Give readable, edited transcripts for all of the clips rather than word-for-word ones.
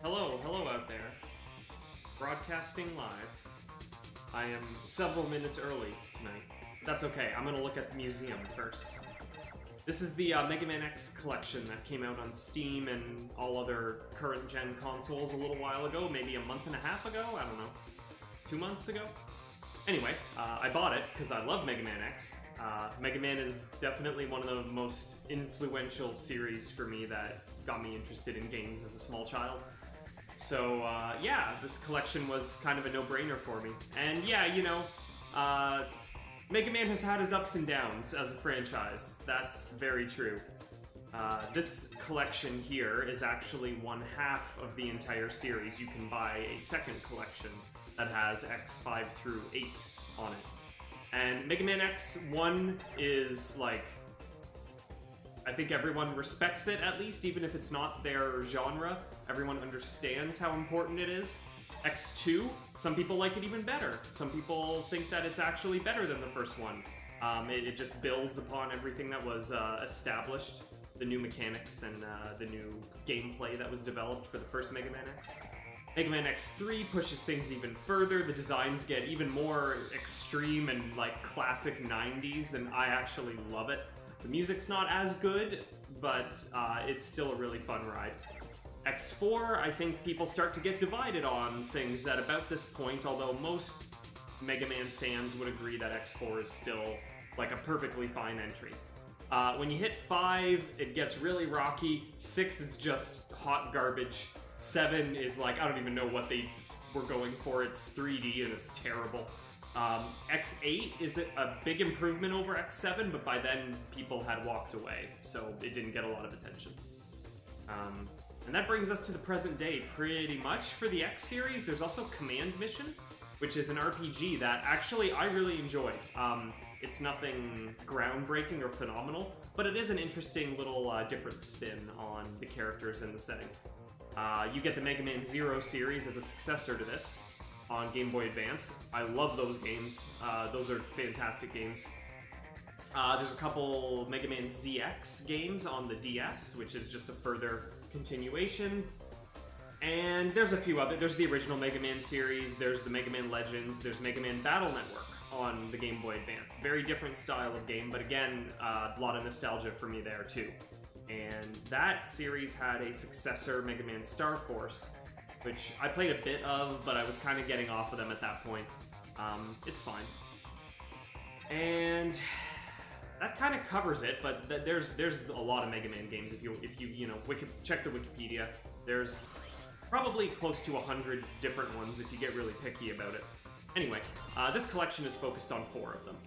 Hello out there. Broadcasting live. I am several minutes early tonight. But that's okay, I'm gonna look at the museum first. This is the Mega Man X collection that came out on Steam and all other current-gen consoles a little while ago, maybe a month and a half ago? I don't know. 2 months ago? Anyway, I bought it because I love Mega Man X. Mega Man is definitely one of the most influential series for me that got me interested in games as a small child. So, yeah, this collection was kind of a no-brainer for me. And yeah, you know, Mega Man has had his ups and downs as a franchise. That's very true. This collection here is actually one half of the entire series. You can buy a second collection that has X5 through 8 on it. And Mega Man X1 is, like, I think everyone respects it, at least, even if it's not their genre. Everyone understands how important it is. X2, some people like it even better. Some people think that it's actually better than the first one. It just builds upon everything that was established, the new mechanics and the new gameplay that was developed for the first Mega Man X. Mega Man X3 pushes things even further. The designs get even more extreme and like classic 90s, and I actually love it. The music's not as good, but it's still a really fun ride. X4, I think people start to get divided on things at about this point, although most Mega Man fans would agree that X4 is still like a perfectly fine entry. When you hit 5, it gets really rocky. 6 is just hot garbage. 7 is like, I don't even know what they were going for. It's 3D and it's terrible. X8 is a big improvement over X7, but by then people had walked away, so it didn't get a lot of attention. And that brings us to the present day pretty much for the X series. There's also Command Mission, which is an RPG that actually I really enjoyed. It's nothing groundbreaking or phenomenal, but it is an interesting little different spin on the characters and the setting. You get the Mega Man Zero series as a successor to this on Game Boy Advance. I love those games. Those are fantastic games. There's a couple Mega Man ZX games on the DS, which is just a further continuation. And there's a few other. There's the original Mega Man series, there's the Mega Man Legends, there's Mega Man Battle Network on the Game Boy Advance. Very different style of game, but again, a lot of nostalgia for me there too. And that series had a successor, Mega Man Star Force, which I played a bit of, but I was kind of getting off of them at that point. It's fine. And that kind of covers it, but there's a lot of Mega Man games. If you check the Wikipedia, there's probably close to 100 different ones if you get really picky about it. Anyway, this collection is focused on 4 of them.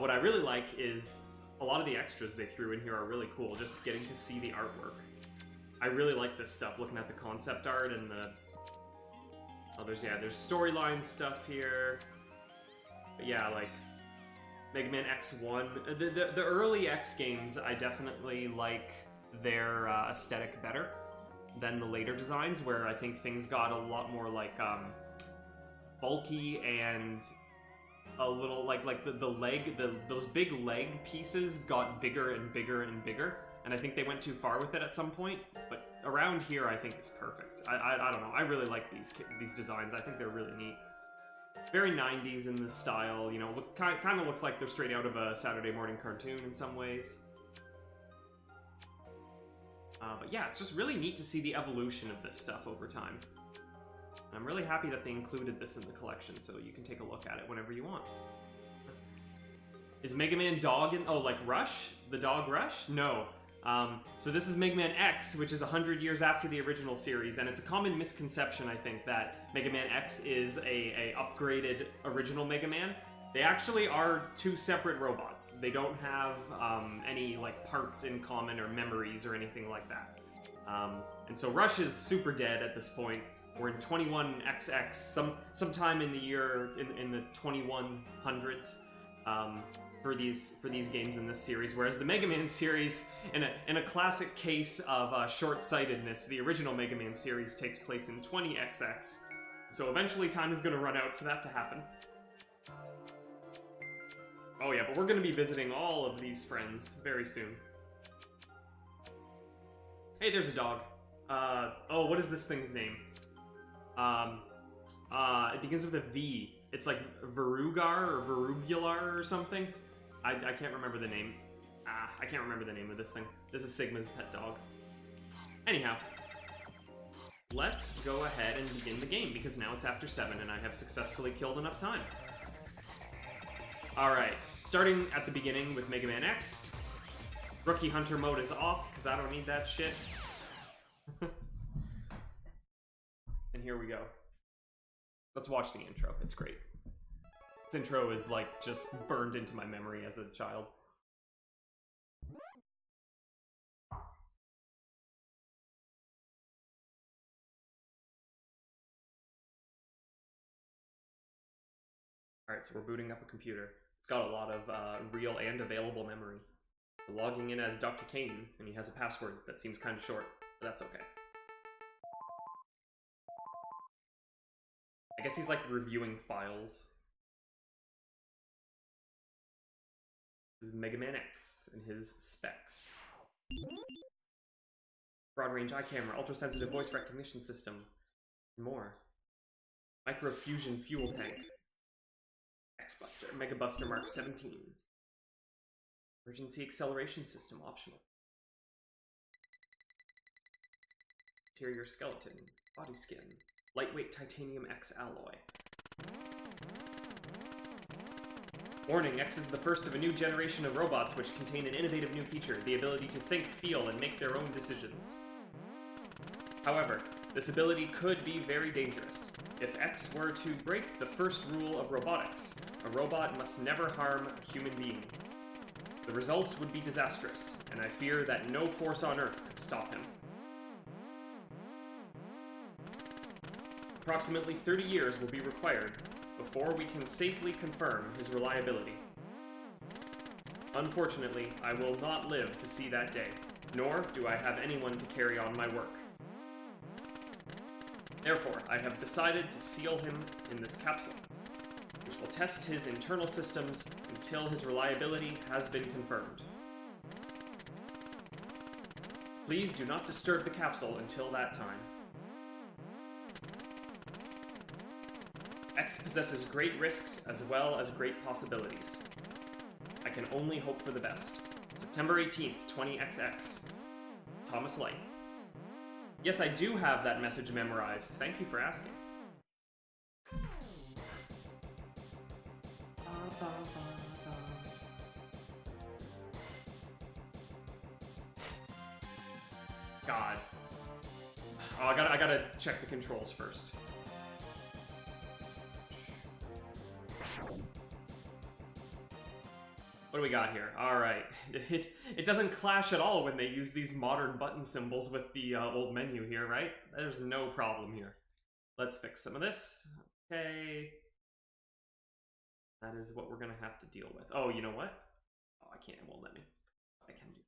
What I really like is a lot of the extras they threw in here are really cool, just getting to see the artwork. I really like this stuff, looking at the concept art and the... Oh, there's storyline stuff here. But yeah, like, Mega Man X1. The early X games, I definitely like their aesthetic better than the later designs, where I think things got a lot more, like, bulky and a little, like those big leg pieces got bigger and bigger and bigger. And I think they went too far with it at some point, but around here I think it's perfect. I don't know, I really like these designs. I think they're really neat. Very 90s in the style, you know, kind of looks like they're straight out of a Saturday morning cartoon in some ways. But yeah, it's just really neat to see the evolution of this stuff over time. And I'm really happy that they included this in the collection, so you can take a look at it whenever you want. Is Mega Man Dog in... Oh, like Rush? The Dog Rush? No. So this is Mega Man X, which is 100 years after the original series, and it's a common misconception, I think, that Mega Man X is a upgraded original Mega Man. They actually are 2 separate robots. They don't have any like parts in common or memories or anything like that. And so Rush is super dead at this point. We're in 21XX, sometime in the year in the 2100s. For these games in this series, whereas the Mega Man series, in a classic case of short-sightedness, the original Mega Man series takes place in 20XX. So eventually time is going to run out for that to happen. Oh yeah, but we're going to be visiting all of these friends very soon. Hey, there's a dog. Oh, what is this thing's name? It begins with a V. It's like Verugar or Verugular or something. I can't remember the name. I can't remember the name of this thing. This is Sigma's pet dog. Anyhow, let's go ahead and begin the game, because now it's after 7 and I have successfully killed enough time. Alright, starting at the beginning with Mega Man X. Rookie Hunter mode is off, because I don't need that shit. And here we go. Let's watch the intro. It's great. This intro is like just burned into my memory as a child. Alright, so we're booting up a computer. It's got a lot of real and available memory. We're logging in as Dr. Kane, and he has a password that seems kind of short, but that's okay. I guess he's like reviewing files. This is Mega Man X and his specs. Broad range eye camera, ultra sensitive voice recognition system, and more. Microfusion fuel tank. X-Buster, Mega Buster Mark 17. Emergency acceleration system optional. Interior skeleton, body skin. Lightweight titanium X alloy. Warning, X is the first of a new generation of robots which contain an innovative new feature, the ability to think, feel, and make their own decisions. However, this ability could be very dangerous. If X were to break the first rule of robotics, a robot must never harm a human being. The results would be disastrous, and I fear that no force on Earth could stop him. Approximately 30 years will be required before we can safely confirm his reliability. Unfortunately, I will not live to see that day, nor do I have anyone to carry on my work. Therefore, I have decided to seal him in this capsule, which will test his internal systems until his reliability has been confirmed. Please do not disturb the capsule until that time. X possesses great risks as well as great possibilities. I can only hope for the best. September 18th, 20XX. Thomas Light. Yes, I do have that message memorized. Thank you for asking. God. Oh, I gotta check the controls first. What do we got here? Alright. It doesn't clash at all when they use these modern button symbols with the old menu here, right? There's no problem here. Let's fix some of this. Okay. That is what we're gonna have to deal with. Oh, you know what? Oh, I can't. It won't let me. I can do.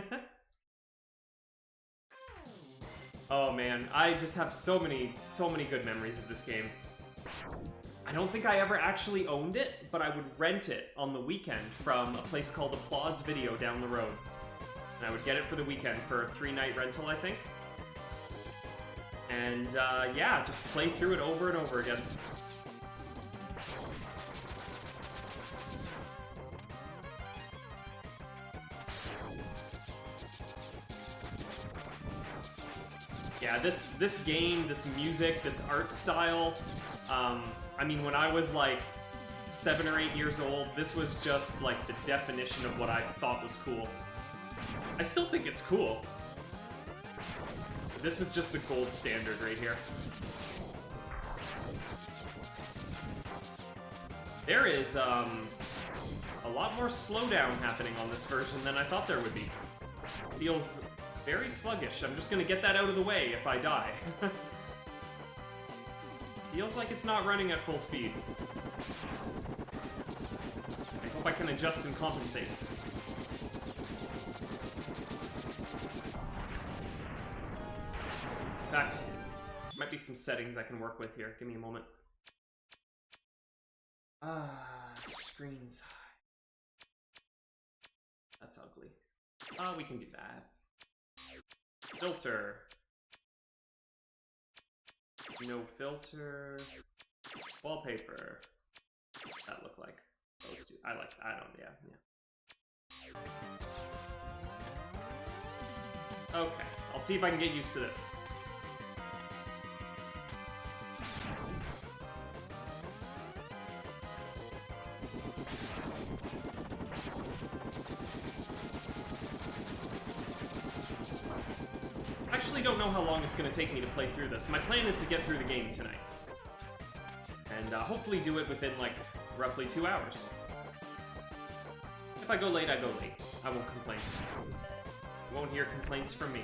Sure. Oh man, I just have so many good memories of this game. I don't think I ever actually owned it, but I would rent it on the weekend from a place called Applause Video down the road. And I would get it for the weekend for a 3-night rental, I think. And yeah, just play through it over and over again. Yeah, this game, this music, this art style, I mean, when I was like 7 or 8 years old, this was just like the definition of what I thought was cool. I still think it's cool. But this was just the gold standard right here. There is a lot more slowdown happening on this version than I thought there would be. Feels very sluggish. I'm just gonna get that out of the way if I die. Feels like it's not running at full speed. I hope I can adjust and compensate. In fact, might be some settings I can work with here. Give me a moment. Screen size. That's ugly. We can do that. Filter. No filter. Wallpaper. What's that look like? Let's do. I like. I don't. Yeah. Okay. I'll see if I can get used to this. I actually don't know how long it's going to take me to play through this. My plan is to get through the game tonight. And hopefully do it within, like, roughly 2 hours. If I go late, I go late. I won't complain. You won't hear complaints from me.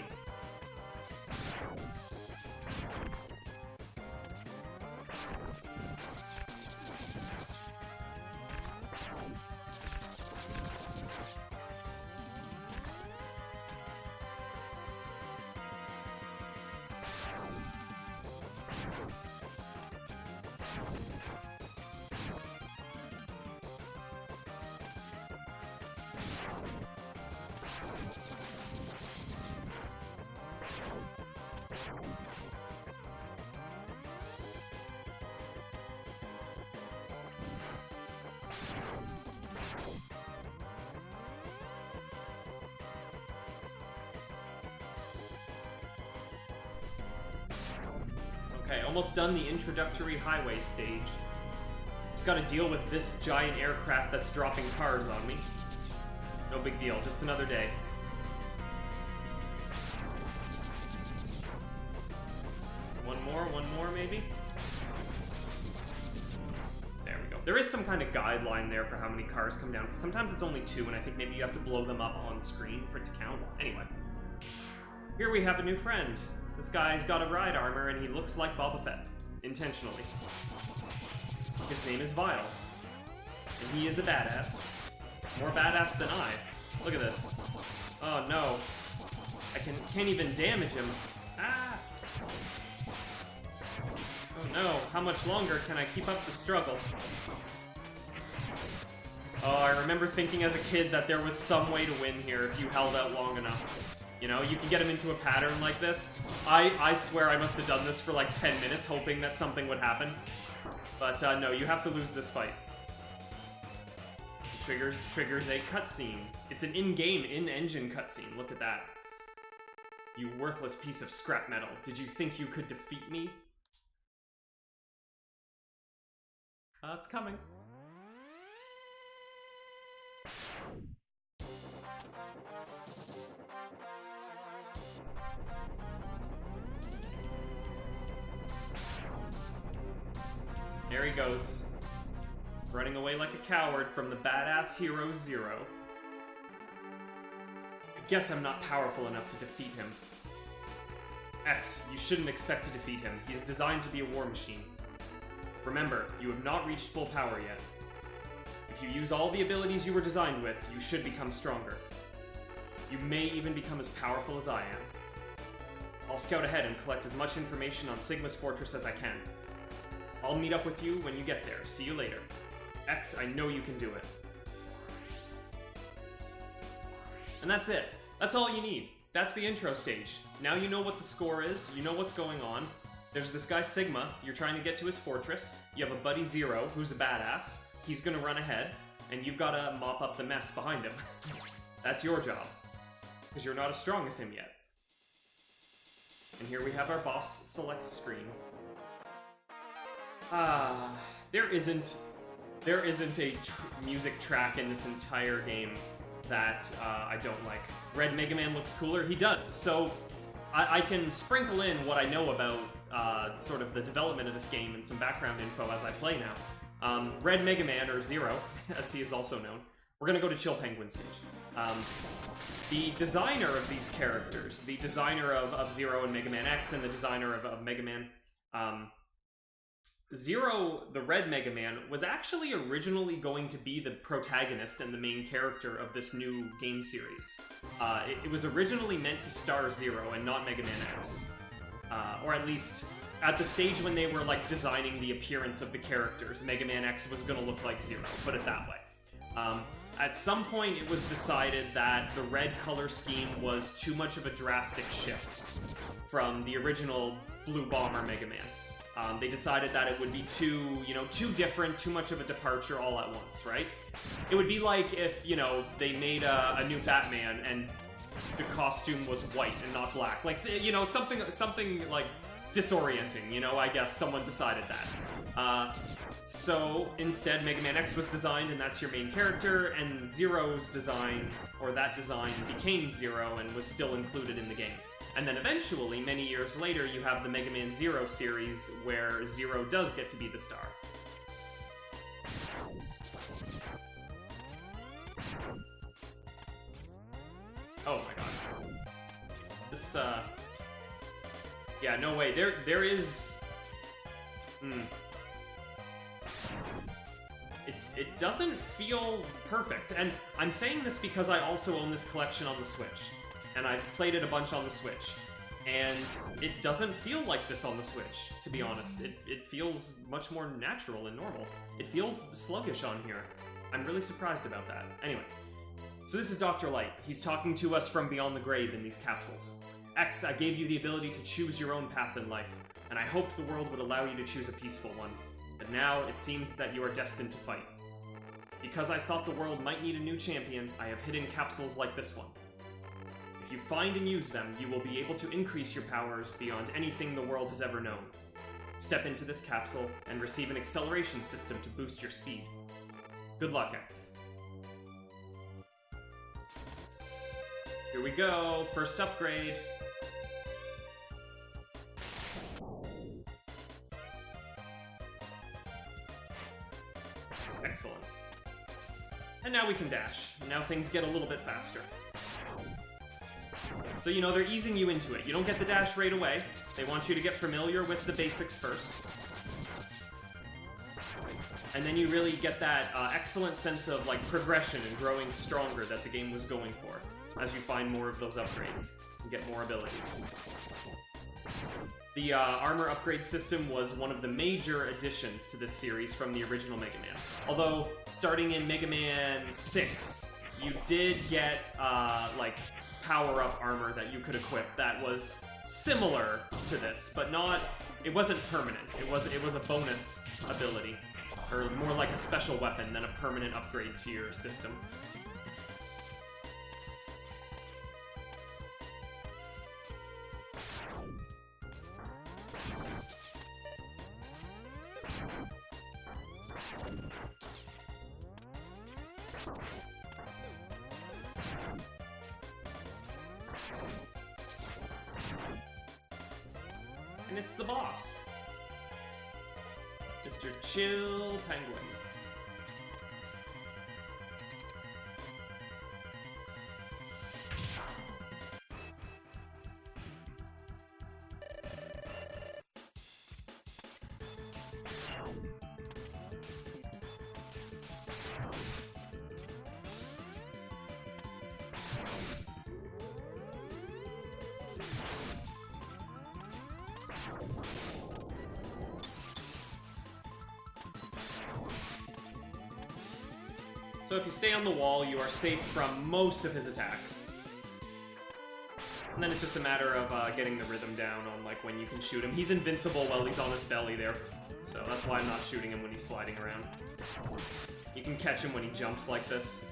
Okay, almost done the introductory highway stage. Just gotta deal with this giant aircraft that's dropping cars on me. No big deal, just another day. One more maybe? There we go. There is some kind of guideline there for how many cars come down, because sometimes it's only 2, and I think maybe you have to blow them up on screen for it to count. Anyway. Here we have a new friend. This guy's got a ride armor, and he looks like Boba Fett. Intentionally. His name is Vile. And he is a badass. More badass than I. Look at this. Oh no. I can't even damage him. Ah! Oh no, how much longer can I keep up the struggle? Oh, I remember thinking as a kid that there was some way to win here if you held out long enough. You know, you can get him into a pattern like this. I swear I must have done this for like 10 minutes hoping that something would happen. But no, you have to lose this fight. It triggers a cutscene. It's an in-game, in-engine cutscene. Look at that. You worthless piece of scrap metal. Did you think you could defeat me? It's coming. There he goes. Running away like a coward from the badass hero Zero. I guess I'm not powerful enough to defeat him. X, you shouldn't expect to defeat him. He is designed to be a war machine. Remember, you have not reached full power yet. If you use all the abilities you were designed with, you should become stronger. You may even become as powerful as I am. I'll scout ahead and collect as much information on Sigma's fortress as I can. I'll meet up with you when you get there. See you later. X, I know you can do it. And that's it. That's all you need. That's the intro stage. Now you know what the score is, you know what's going on. There's this guy Sigma, you're trying to get to his fortress. You have a buddy Zero, who's a badass. He's gonna run ahead, and you've gotta mop up the mess behind him. That's your job. Because you're not as strong as him yet. And here we have our boss select screen. There isn't a music track in this entire game that I don't like. Red Mega Man looks cooler. He does. So I can sprinkle in what I know about sort of the development of this game and some background info as I play now. Red Mega Man, or Zero, as he is also known. We're gonna go to Chill Penguin stage. The designer of these characters, the designer of Zero and Mega Man X, and the designer of Mega Man, Zero, the Red Mega Man, was actually originally going to be the protagonist and the main character of this new game series. It was originally meant to star Zero and not Mega Man X. Or at least, at the stage when they were like designing the appearance of the characters, Mega Man X was going to look like Zero, put it that way. At some point, it was decided that the red color scheme was too much of a drastic shift from the original Blue Bomber Mega Man. They decided that it would be too different, too much of a departure all at once, right? It would be like if, they made a new Batman and the costume was white and not black. Like, something like disorienting, I guess someone decided that. So instead, Mega Man X was designed, and that's your main character, and Zero's design, or that design, became Zero and was still included in the game. And then eventually, many years later, you have the Mega Man Zero series, where Zero does get to be the star. Oh my god. This, yeah, no way. There is... It doesn't feel perfect. And I'm saying this because I also own this collection on the Switch. And I've played it a bunch on the Switch. And it doesn't feel like this on the Switch, to be honest. It feels much more natural and normal. It feels sluggish on here. I'm really surprised about that. Anyway. So this is Dr. Light. He's talking to us from beyond the grave in these capsules. X, I gave you the ability to choose your own path in life, and I hoped the world would allow you to choose a peaceful one. But now, it seems that you are destined to fight. Because I thought the world might need a new champion, I have hidden capsules like this one. If you find and use them, you will be able to increase your powers beyond anything the world has ever known. Step into this capsule and receive an acceleration system to boost your speed. Good luck, X. Here we go, first upgrade. Excellent. And now we can dash. Now things get a little bit faster. So, they're easing you into it. You don't get the dash right away. They want you to get familiar with the basics first. And then you really get that excellent sense of, progression and growing stronger that the game was going for, as you find more of those upgrades and get more abilities. The armor upgrade system was one of the major additions to this series from the original Mega Man. Although, starting in Mega Man 6, you did get, power-up armor that you could equip that was similar to this, but it wasn't permanent. It was a bonus ability, or more like a special weapon than a permanent upgrade to your system. And it's the boss, Mr. Chill Penguin. So if you stay on the wall, you are safe from most of his attacks. And then it's just a matter of getting the rhythm down on when you can shoot him. He's invincible while he's on his belly there, so that's why I'm not shooting him when he's sliding around. You can catch him when he jumps like this.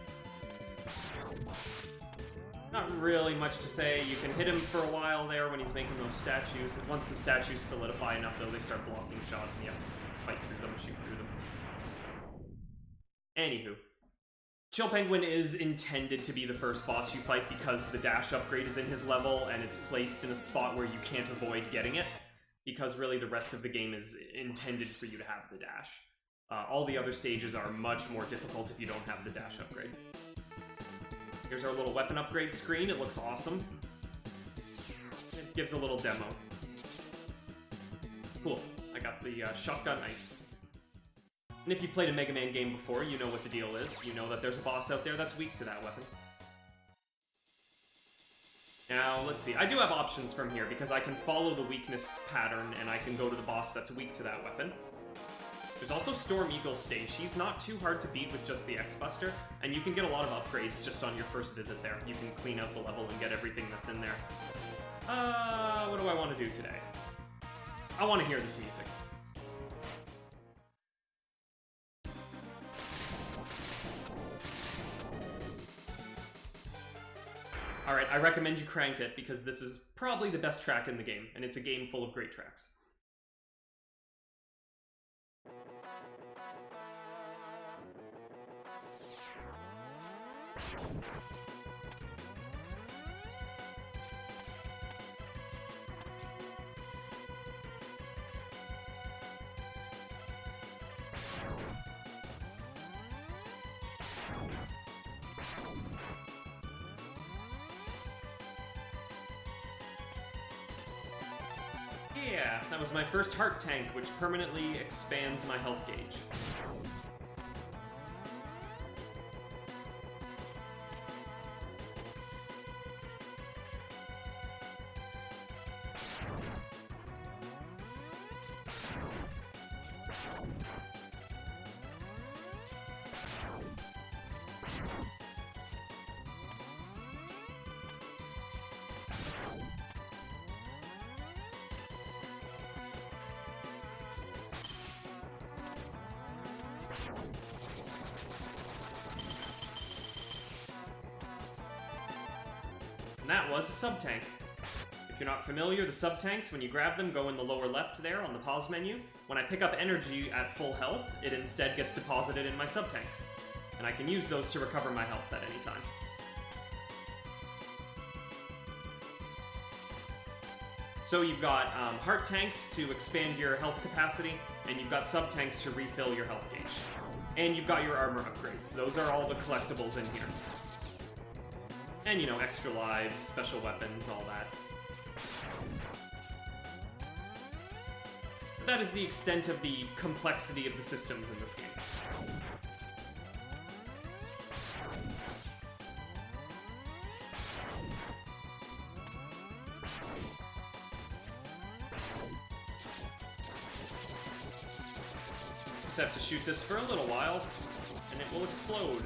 Not really much to say. You can hit him for a while there when he's making those statues. Once the statues solidify enough, though, they start blocking shots and you have to fight through them, shoot through them. Anywho. Chill Penguin is intended to be the first boss you fight because the dash upgrade is in his level and it's placed in a spot where you can't avoid getting it, because really the rest of the game is intended for you to have the dash. All the other stages are much more difficult if you don't have the dash upgrade. Here's our little weapon upgrade screen. It looks awesome. It gives a little demo. Cool. I got the shotgun ice. And if you've played a Mega Man game before, you know what the deal is. You know that there's a boss out there that's weak to that weapon. Now, let's see. I do have options from here, because I can follow the weakness pattern, and I can go to the boss that's weak to that weapon. There's also Storm Eagle stage. He's not too hard to beat with just the X-Buster, and you can get a lot of upgrades just on your first visit there. You can clean out the level and get everything that's in there. What do I want to do today? I want to hear this music. Alright, I recommend you crank it, because this is probably the best track in the game, and it's a game full of great tracks. Yeah, that was my first heart tank, which permanently expands my health gauge. And that was a sub-tank. If you're not familiar, the sub-tanks, when you grab them, go in the lower left there on the pause menu. When I pick up energy at full health, it instead gets deposited in my sub-tanks. And I can use those to recover my health at any time. So you've got heart tanks to expand your health capacity, and you've got sub-tanks to refill your health gauge. And you've got your armor upgrades. Those are all the collectibles in here. And, you know, extra lives, special weapons, all that. But that is the extent of the complexity of the systems in this game. Just have to shoot this for a little while, and it will explode.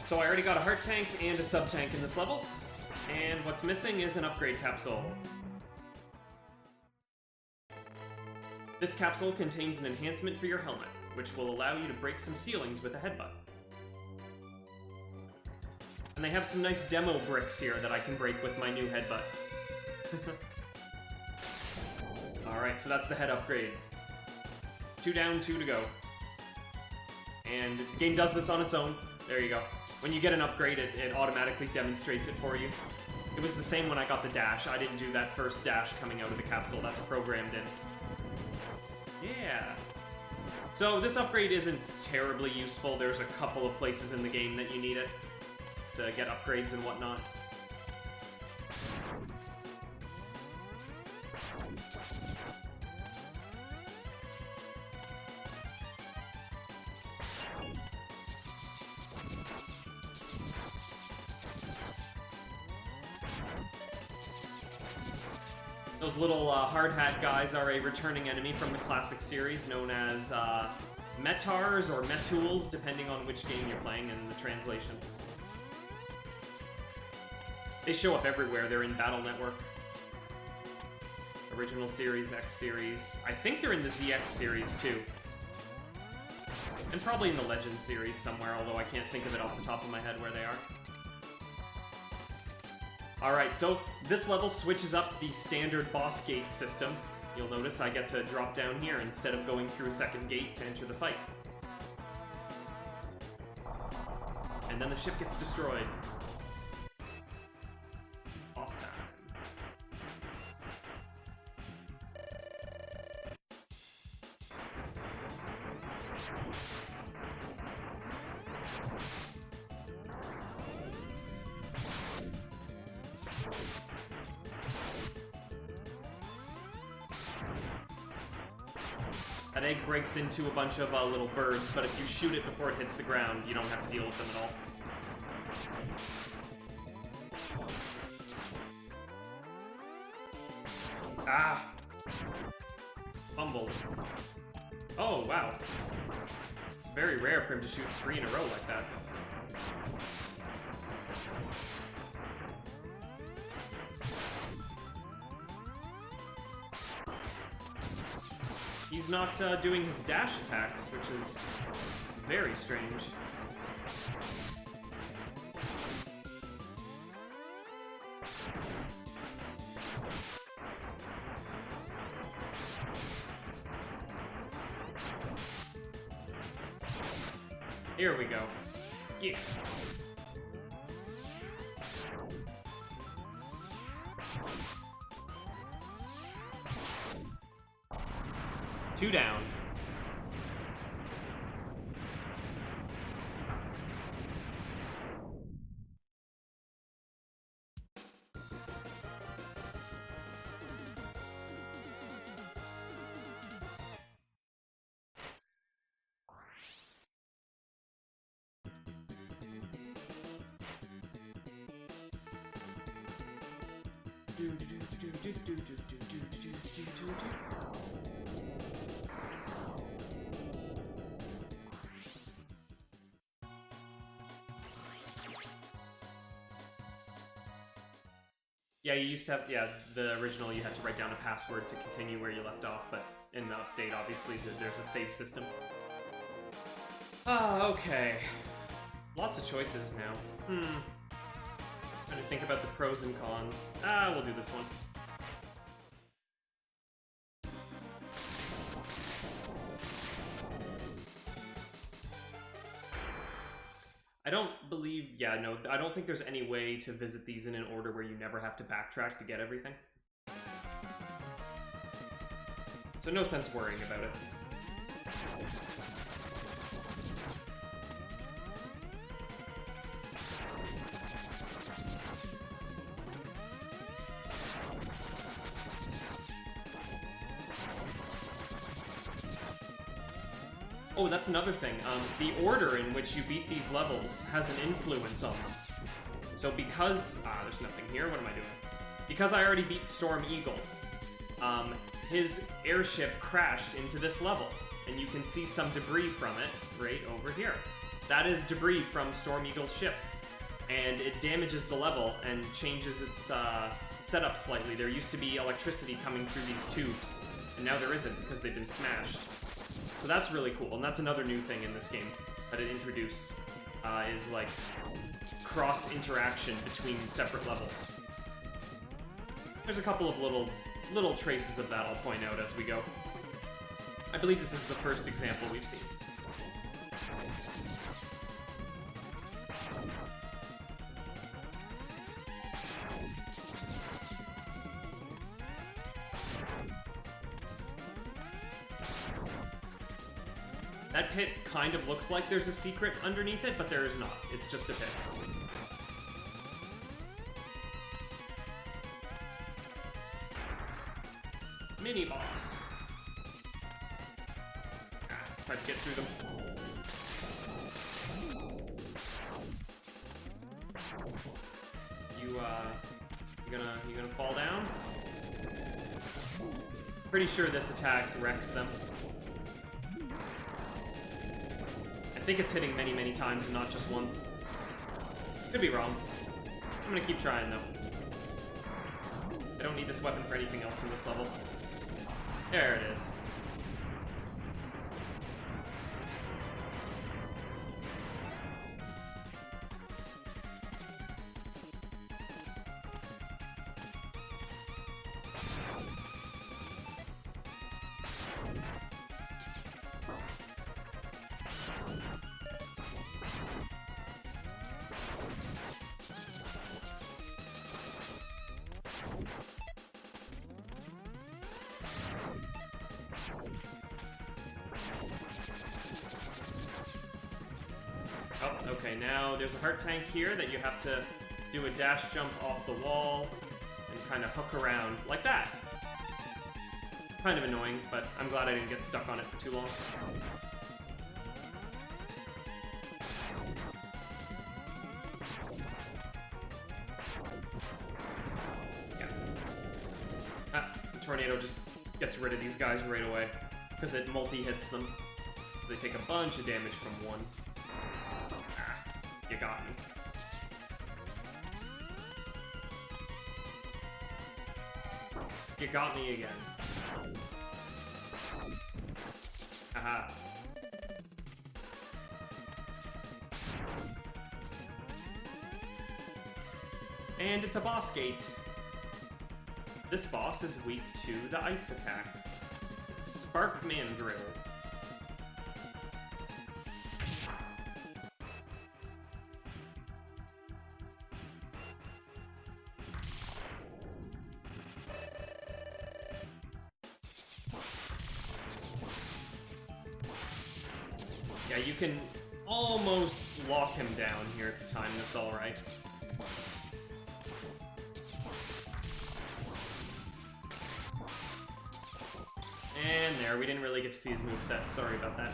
So I already got a heart tank and a sub-tank in this level, and what's missing is an upgrade capsule. This capsule contains an enhancement for your helmet, which will allow you to break some ceilings with a headbutt. And they have some nice demo bricks here that I can break with my new headbutt. Alright, so that's the head upgrade. 2 down, 2 to go. And the game does this on its own. There you go. When you get an upgrade, it automatically demonstrates it for you. It was the same when I got the dash. I didn't do that first dash coming out of the capsule. That's programmed in. Yeah. So this upgrade isn't terribly useful. There's a couple of places in the game that you need it to get upgrades and whatnot. Those little hard hat guys are a returning enemy from the classic series, known as Metars or Metools, depending on which game you're playing in the translation. They show up everywhere. They're in Battle Network. Original series, X series. I think they're in the ZX series too. And probably in the Legends series somewhere, although I can't think of it off the top of my head where they are. Alright, so this level switches up the standard boss gate system. You'll notice I get to drop down here instead of going through a second gate to enter the fight. And then the ship gets destroyed. Boss time. That egg breaks into a bunch of little birds, but if you shoot it before it hits the ground, you don't have to deal with them at all. Ah! Fumbled. Oh, wow. It's very rare for him to shoot 3 in a row like that. He's not doing his dash attacks, which is very strange. Here we go. Yeah. Two down. Yeah, you used to have, the original you had to write down a password to continue where you left off, but in the update, obviously, there's a save system. Ah, okay. Lots of choices now. Trying to think about the pros and cons. Ah, we'll do this one. I don't think there's any way to visit these in an order where you never have to backtrack to get everything. So no sense worrying about it. Oh, that's another thing. The order in which you beat these levels has an influence on them. So because... there's nothing here. What am I doing? Because I already beat Storm Eagle, his airship crashed into this level. And you can see some debris from it right over here. That is debris from Storm Eagle's ship. And it damages the level and changes its setup slightly. There used to be electricity coming through these tubes. And now there isn't because they've been smashed. So that's really cool, and that's another new thing in this game that it introduced, is like cross-interaction between separate levels. There's a couple of little traces of that I'll point out as we go. I believe this is the first example we've seen. That pit kind of looks like there's a secret underneath it, but there is not. It's just a pit. Mini boss. Tried to get through them. You gonna fall down? Pretty sure this attack wrecks them. I think it's hitting many, many times and not just once. Could be wrong. I'm gonna keep trying, though. I don't need this weapon for anything else in this level. There it is. Oh, okay, now there's a heart tank here that you have to do a dash jump off the wall and kind of hook around like that. Kind of annoying, but I'm glad I didn't get stuck on it for too long. Yeah. The tornado just gets rid of these guys right away, because it multi-hits them. So they take a bunch of damage from one. You got me. You got me again. Aha. And it's a boss gate. This boss is weak to the ice attack. It's Spark Mandrill. Yeah, you can almost lock him down here if you time this all right. And there, we didn't really get to see his moveset. Sorry about that.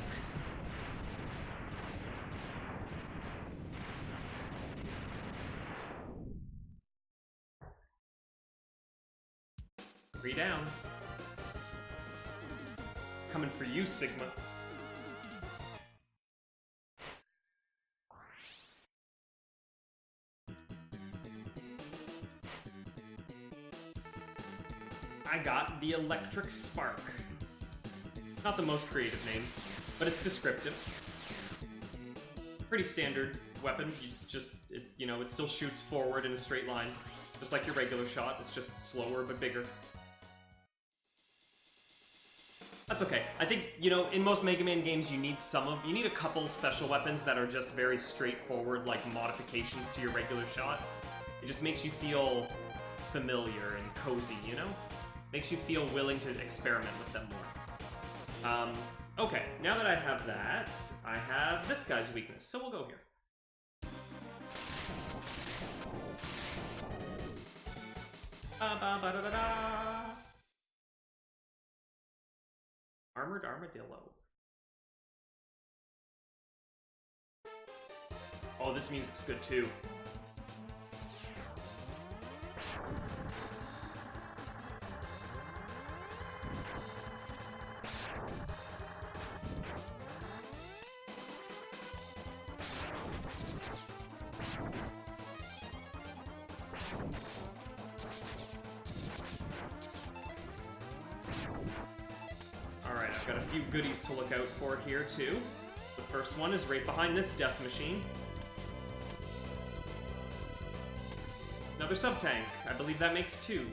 Three down. Coming for you, Sigma. I got the Electric Spark. Not the most creative name, but it's descriptive. Pretty standard weapon. It's just, you know, it still shoots forward in a straight line. Just like your regular shot, it's just slower but bigger. That's okay. I think, you know, in most Mega Man games you need a couple special weapons that are just very straightforward, like modifications to your regular shot. It just makes you feel familiar and cozy, you know? Makes you feel willing to experiment with them more. Okay, now that I have that, I have this guy's weakness, so we'll go here. Armored Armadillo. Oh, this music's good too. Alright, I've got a few goodies to look out for here, too. The first one is right behind this death machine. Another sub-tank. I believe that makes two.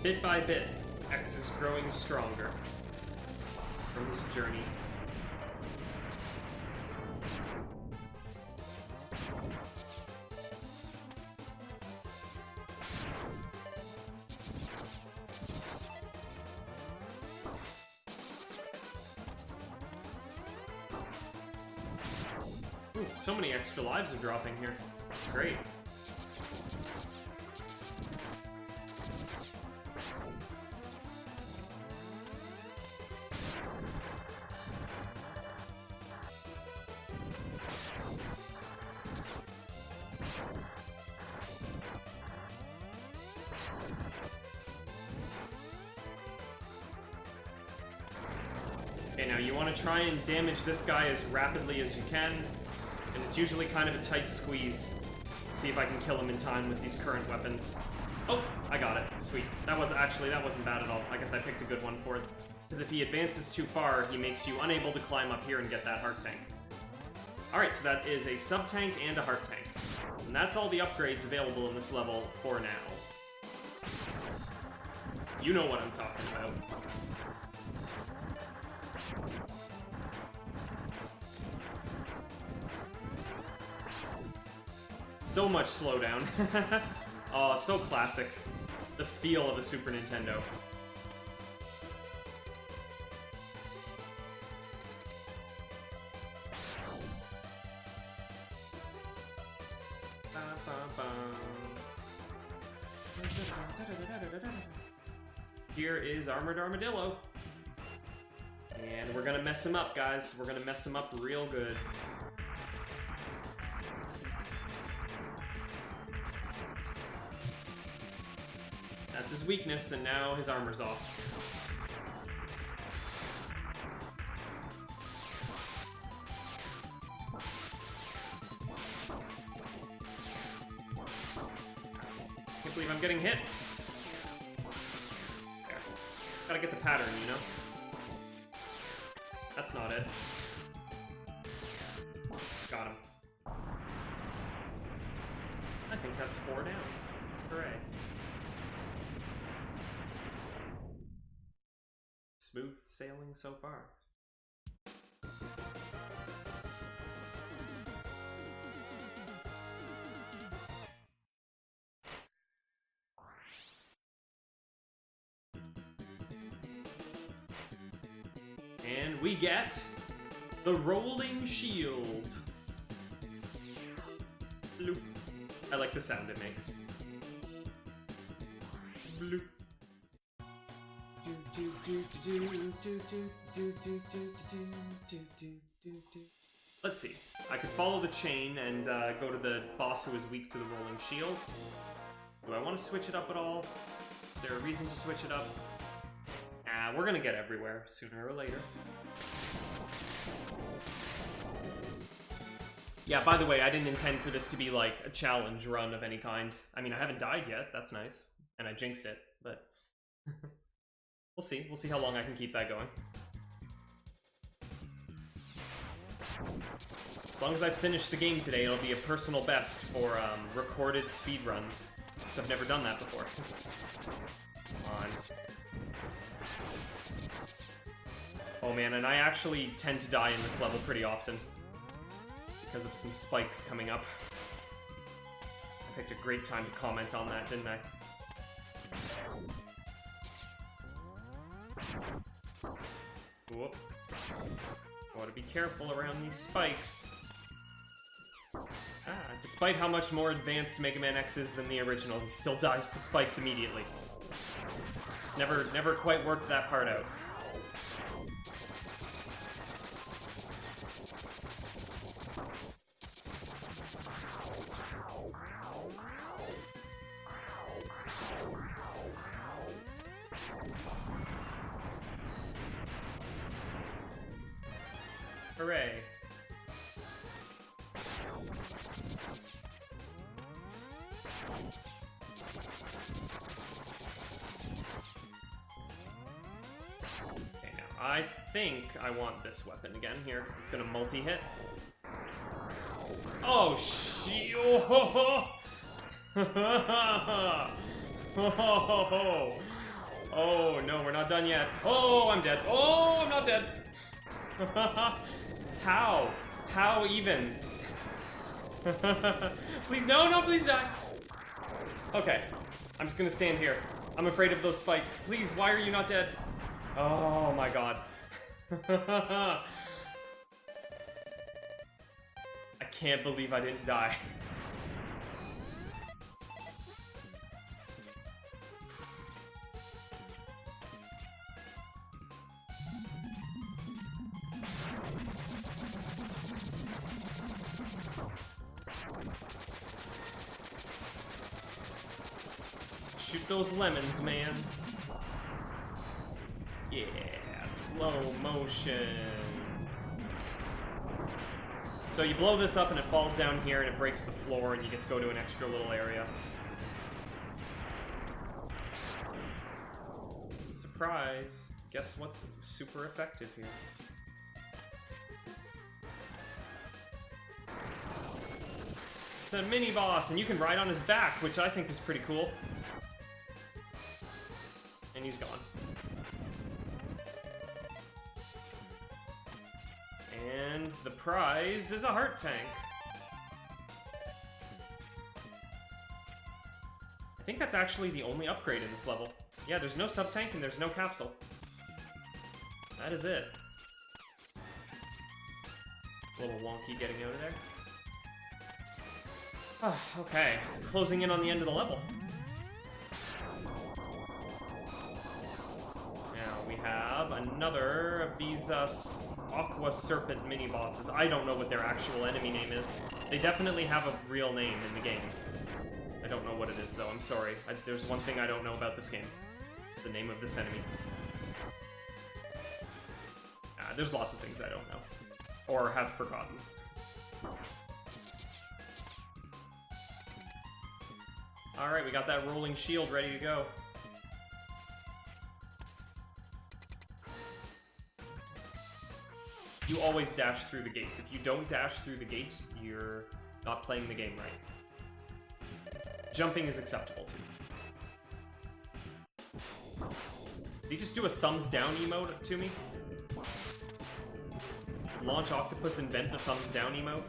Bit by bit, X is growing stronger from this journey. Ooh, so many extra lives are dropping here. That's great. Okay, now you want to try and damage this guy as rapidly as you can, and it's usually kind of a tight squeeze. See if I can kill him in time with these current weapons. Oh, I got it. Sweet. That wasn't bad at all. I guess I picked a good one for it. Because if he advances too far, he makes you unable to climb up here and get that heart tank. Alright, so that is a sub-tank and a heart tank. And that's all the upgrades available in this level for now. You know what I'm talking about. So much slowdown. Oh, so classic. The feel of a Super Nintendo. Here is Armored Armadillo. And we're gonna mess him up, guys. We're gonna mess him up real good. That's his weakness, and now his armor's off. Can't believe I'm getting hit. There. Gotta get the pattern, you know? That's not it. Got him. I think that's 4 down. Hooray. Smooth sailing so far. And we get the Rolling Shield. Bloop. I like the sound it makes. Bloop. Let's see. I could follow the chain and go to the boss who is weak to the Rolling Shield. Do I want to switch it up at all? Is there a reason to switch it up? We're gonna get everywhere sooner or later. Yeah, by the way, I didn't intend for this to be like a challenge run of any kind. I mean, I haven't died yet, that's nice. And I jinxed it, but... We'll see. We'll see how long I can keep that going. As long as I finish the game today, it'll be a personal best for recorded speedruns. Because I've never done that before. Come on. Oh man, and I actually tend to die in this level pretty often. Because of some spikes coming up. I picked a great time to comment on that, didn't I? Whoop. I want to be careful around these spikes. Despite how much more advanced Mega Man X is than the original, he still dies to spikes immediately. Just never quite worked that part out. Hooray. Okay, now I think I want this weapon again here, because it's gonna multi-hit. Oh, oh, no, we're not done yet. Oh, I'm dead. Oh, I'm not dead. How? How even? Please, no, please die. Okay, I'm just gonna stand here. I'm afraid of those spikes. Please, why are you not dead? Oh my god. I can't believe I didn't die. Shoot those lemons, man. Yeah, slow motion. So you blow this up and it falls down here and it breaks the floor and you get to go to an extra little area. Surprise. Guess what's super effective here? It's a mini boss and you can ride on his back, which I think is pretty cool. And he's gone. And the prize is a heart tank. I think that's actually the only upgrade in this level. Yeah, there's no sub-tank and there's no capsule. That is it. A little wonky getting out of there. Okay, closing in on the end of the level. Now we have another of these Aqua Serpent mini-bosses. I don't know what their actual enemy name is. They definitely have a real name in the game. I don't know what it is, though. I'm sorry. There's one thing I don't know about this game. The name of this enemy. There's lots of things I don't know. Or have forgotten. Alright, we got that rolling shield ready to go. You always dash through the gates. If you don't dash through the gates, you're not playing the game right. Jumping is acceptable too. Did he just do a thumbs down emote to me? Launch Octopus invent the thumbs down emote?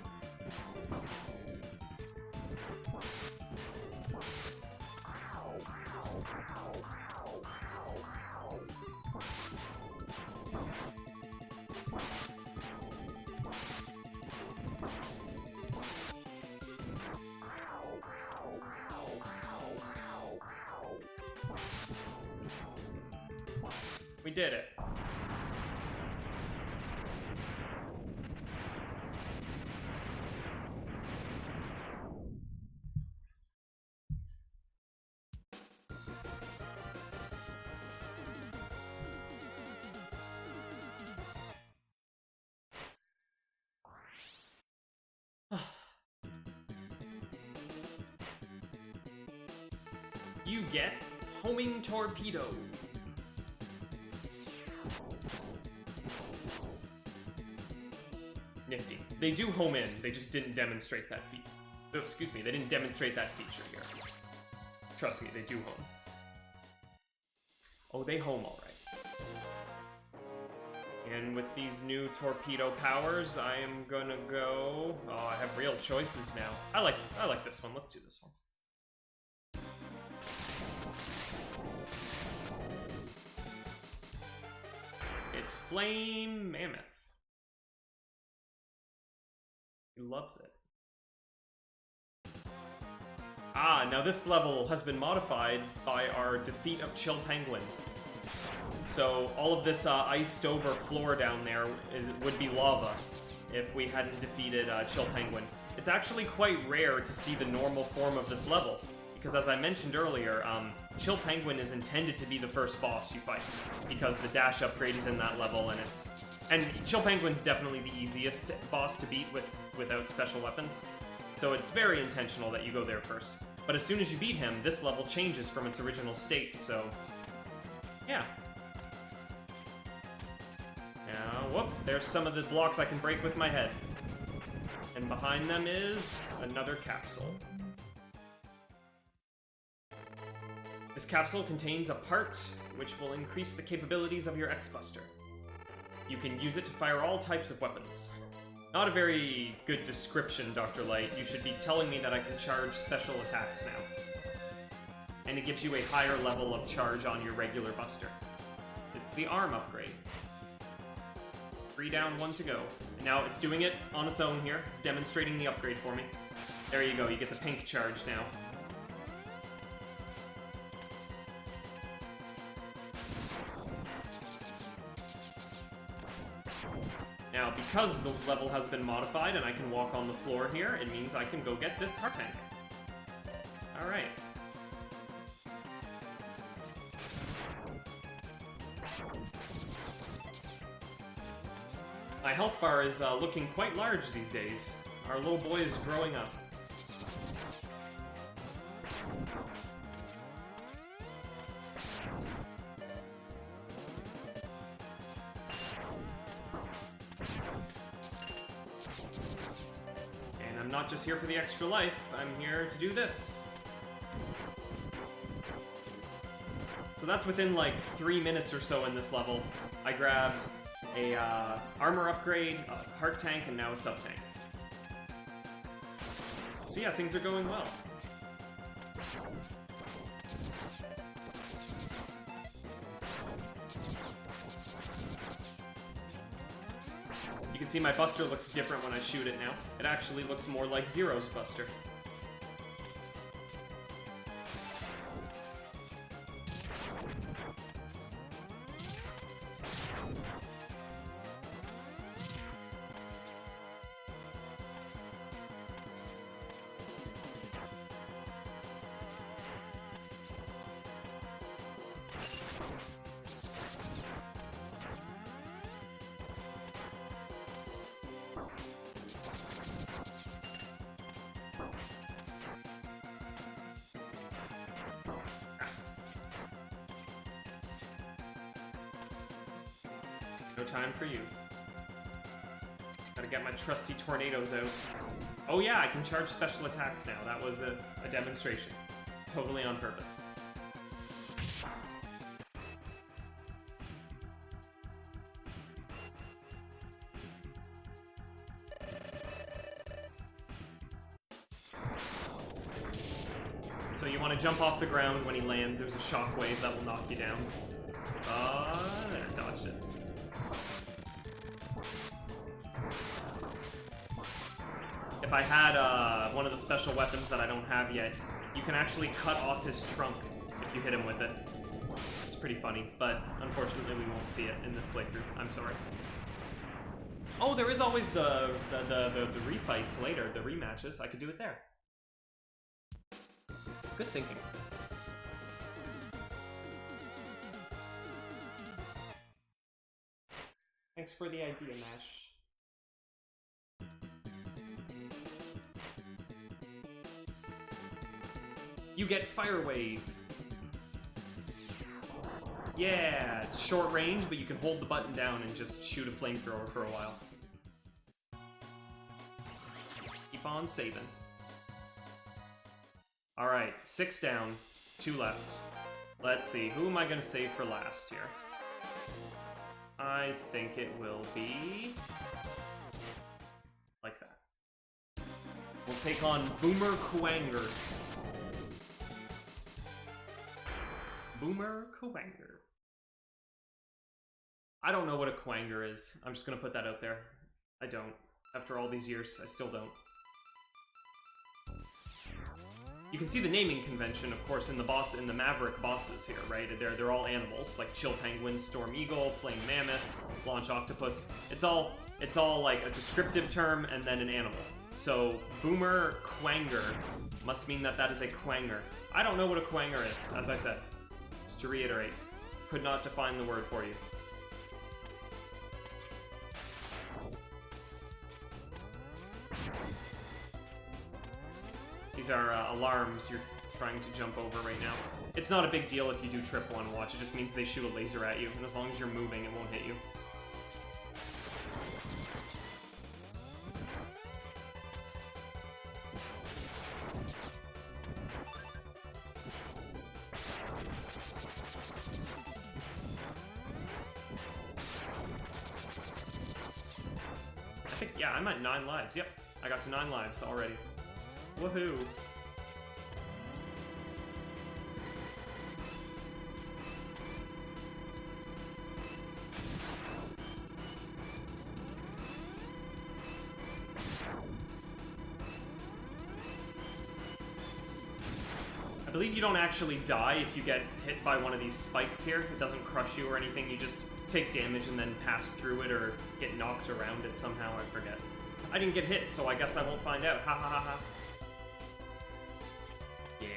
We did it. You get Homing Torpedo. Nifty. They do home in, they just didn't demonstrate that feat. Oh, excuse me, they didn't demonstrate that feature here. Trust me, they do home. Oh, they home alright. And with these new torpedo powers, I am gonna go... Oh, I have real choices now. I like this one, let's do this one. It's Flame Mammoth. He loves it. Ah, now this level has been modified by our defeat of Chill Penguin. So all of this iced over floor down there would be lava if we hadn't defeated Chill Penguin. It's actually quite rare to see the normal form of this level, because as I mentioned earlier, Chill Penguin is intended to be the first boss you fight, because the dash upgrade is in that level, and Chill Penguin's definitely the easiest boss to beat without special weapons, so it's very intentional that you go there first. But as soon as you beat him, this level changes from its original state, so yeah. Now, whoop, there's some of the blocks I can break with my head. And behind them is another capsule. This capsule contains a part which will increase the capabilities of your X-Buster. You can use it to fire all types of weapons. Not a very good description, Dr. Light. You should be telling me that I can charge special attacks now. And it gives you a higher level of charge on your regular Buster. It's the arm upgrade. 3 down, 1 to go. And now it's doing it on its own here. It's demonstrating the upgrade for me. There you go, you get the pink charge now. Now, because the level has been modified and I can walk on the floor here, it means I can go get this heart tank. Alright. My health bar is looking quite large these days. Our little boy is growing up. And I'm not just here for the extra life, I'm here to do this. So that's within like 3 minutes or so in this level. I grabbed a armor upgrade, a heart tank, and now a sub-tank. So yeah, things are going well. You can see my Buster looks different when I shoot it now. It actually looks more like Zero's Buster. No time for you. Gotta get my trusty tornadoes out. Oh yeah, I can charge special attacks now. That was a demonstration. Totally on purpose. So you want to jump off the ground when he lands. There's a shockwave that will knock you down. There, dodged it. If I had one of the special weapons that I don't have yet, you can actually cut off his trunk if you hit him with it. It's pretty funny, but unfortunately we won't see it in this playthrough. I'm sorry. Oh, there is always the refights later, the rematches. I could do it there. Good thinking. Thanks for the idea, Mash. You get Fire Wave. Yeah, it's short range, but you can hold the button down and just shoot a flamethrower for a while. Keep on saving. Alright, 6 down, 2 left. Let's see, who am I gonna save for last here? I think it will be... like that. We'll take on Boomer Kuwanger. Boomer Kuwanger. I don't know what a Kuwanger is. I'm just gonna put that out there. I don't. After all these years, I still don't. You can see the naming convention, of course, in the Maverick bosses here, right? They're all animals, like Chill Penguin, Storm Eagle, Flame Mammoth, Launch Octopus. It's all like a descriptive term and then an animal. So Boomer Kuwanger must mean that is a Kuwanger. I don't know what a Kuwanger is, as I said. Just to reiterate, could not define the word for you. These are alarms you're trying to jump over right now. It's not a big deal if you do trip one, watch. It just means they shoot a laser at you, and as long as you're moving, it won't hit you. I think, yeah, I'm at 9 lives. Yep, I got to 9 lives already. Woohoo! I believe you don't actually die if you get hit by one of these spikes here. It doesn't crush you or anything, you just take damage and then pass through it or get knocked around it somehow, I forget. I didn't get hit, so I guess I won't find out. Ha ha ha ha. Yeah.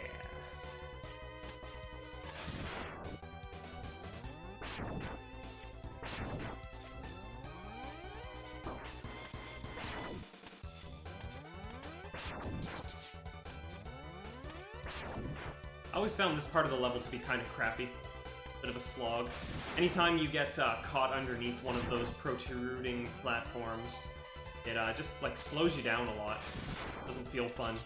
I always found this part of the level to be kind of crappy. Bit of a slog. Anytime you get caught underneath one of those protruding platforms, it just like slows you down a lot. Doesn't feel fun.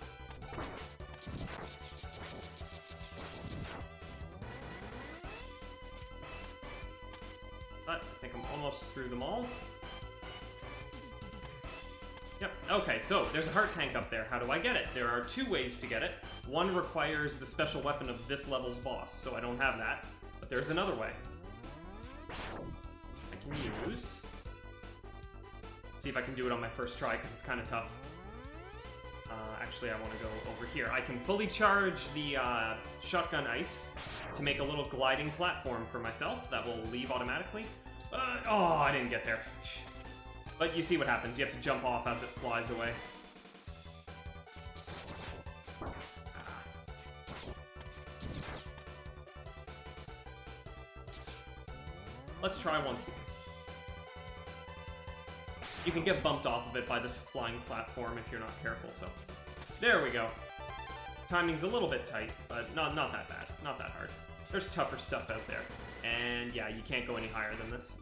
But I think I'm almost through them all. Yep, okay, so there's a heart tank up there. How do I get it? There are 2 ways to get it. One requires the special weapon of this level's boss, so I don't have that. But there's another way. I can use... Let's see if I can do it on my first try, because it's kind of tough. Actually, I want to go over here. I can fully charge the shotgun ice to make a little gliding platform for myself that will leave automatically. Oh, I didn't get there. But you see what happens. You have to jump off as it flies away. Let's try once more. You can get bumped off of it by this flying platform if you're not careful, so... There we go. Timing's a little bit tight, but not that bad. Not that hard. There's tougher stuff out there. And yeah, you can't go any higher than this.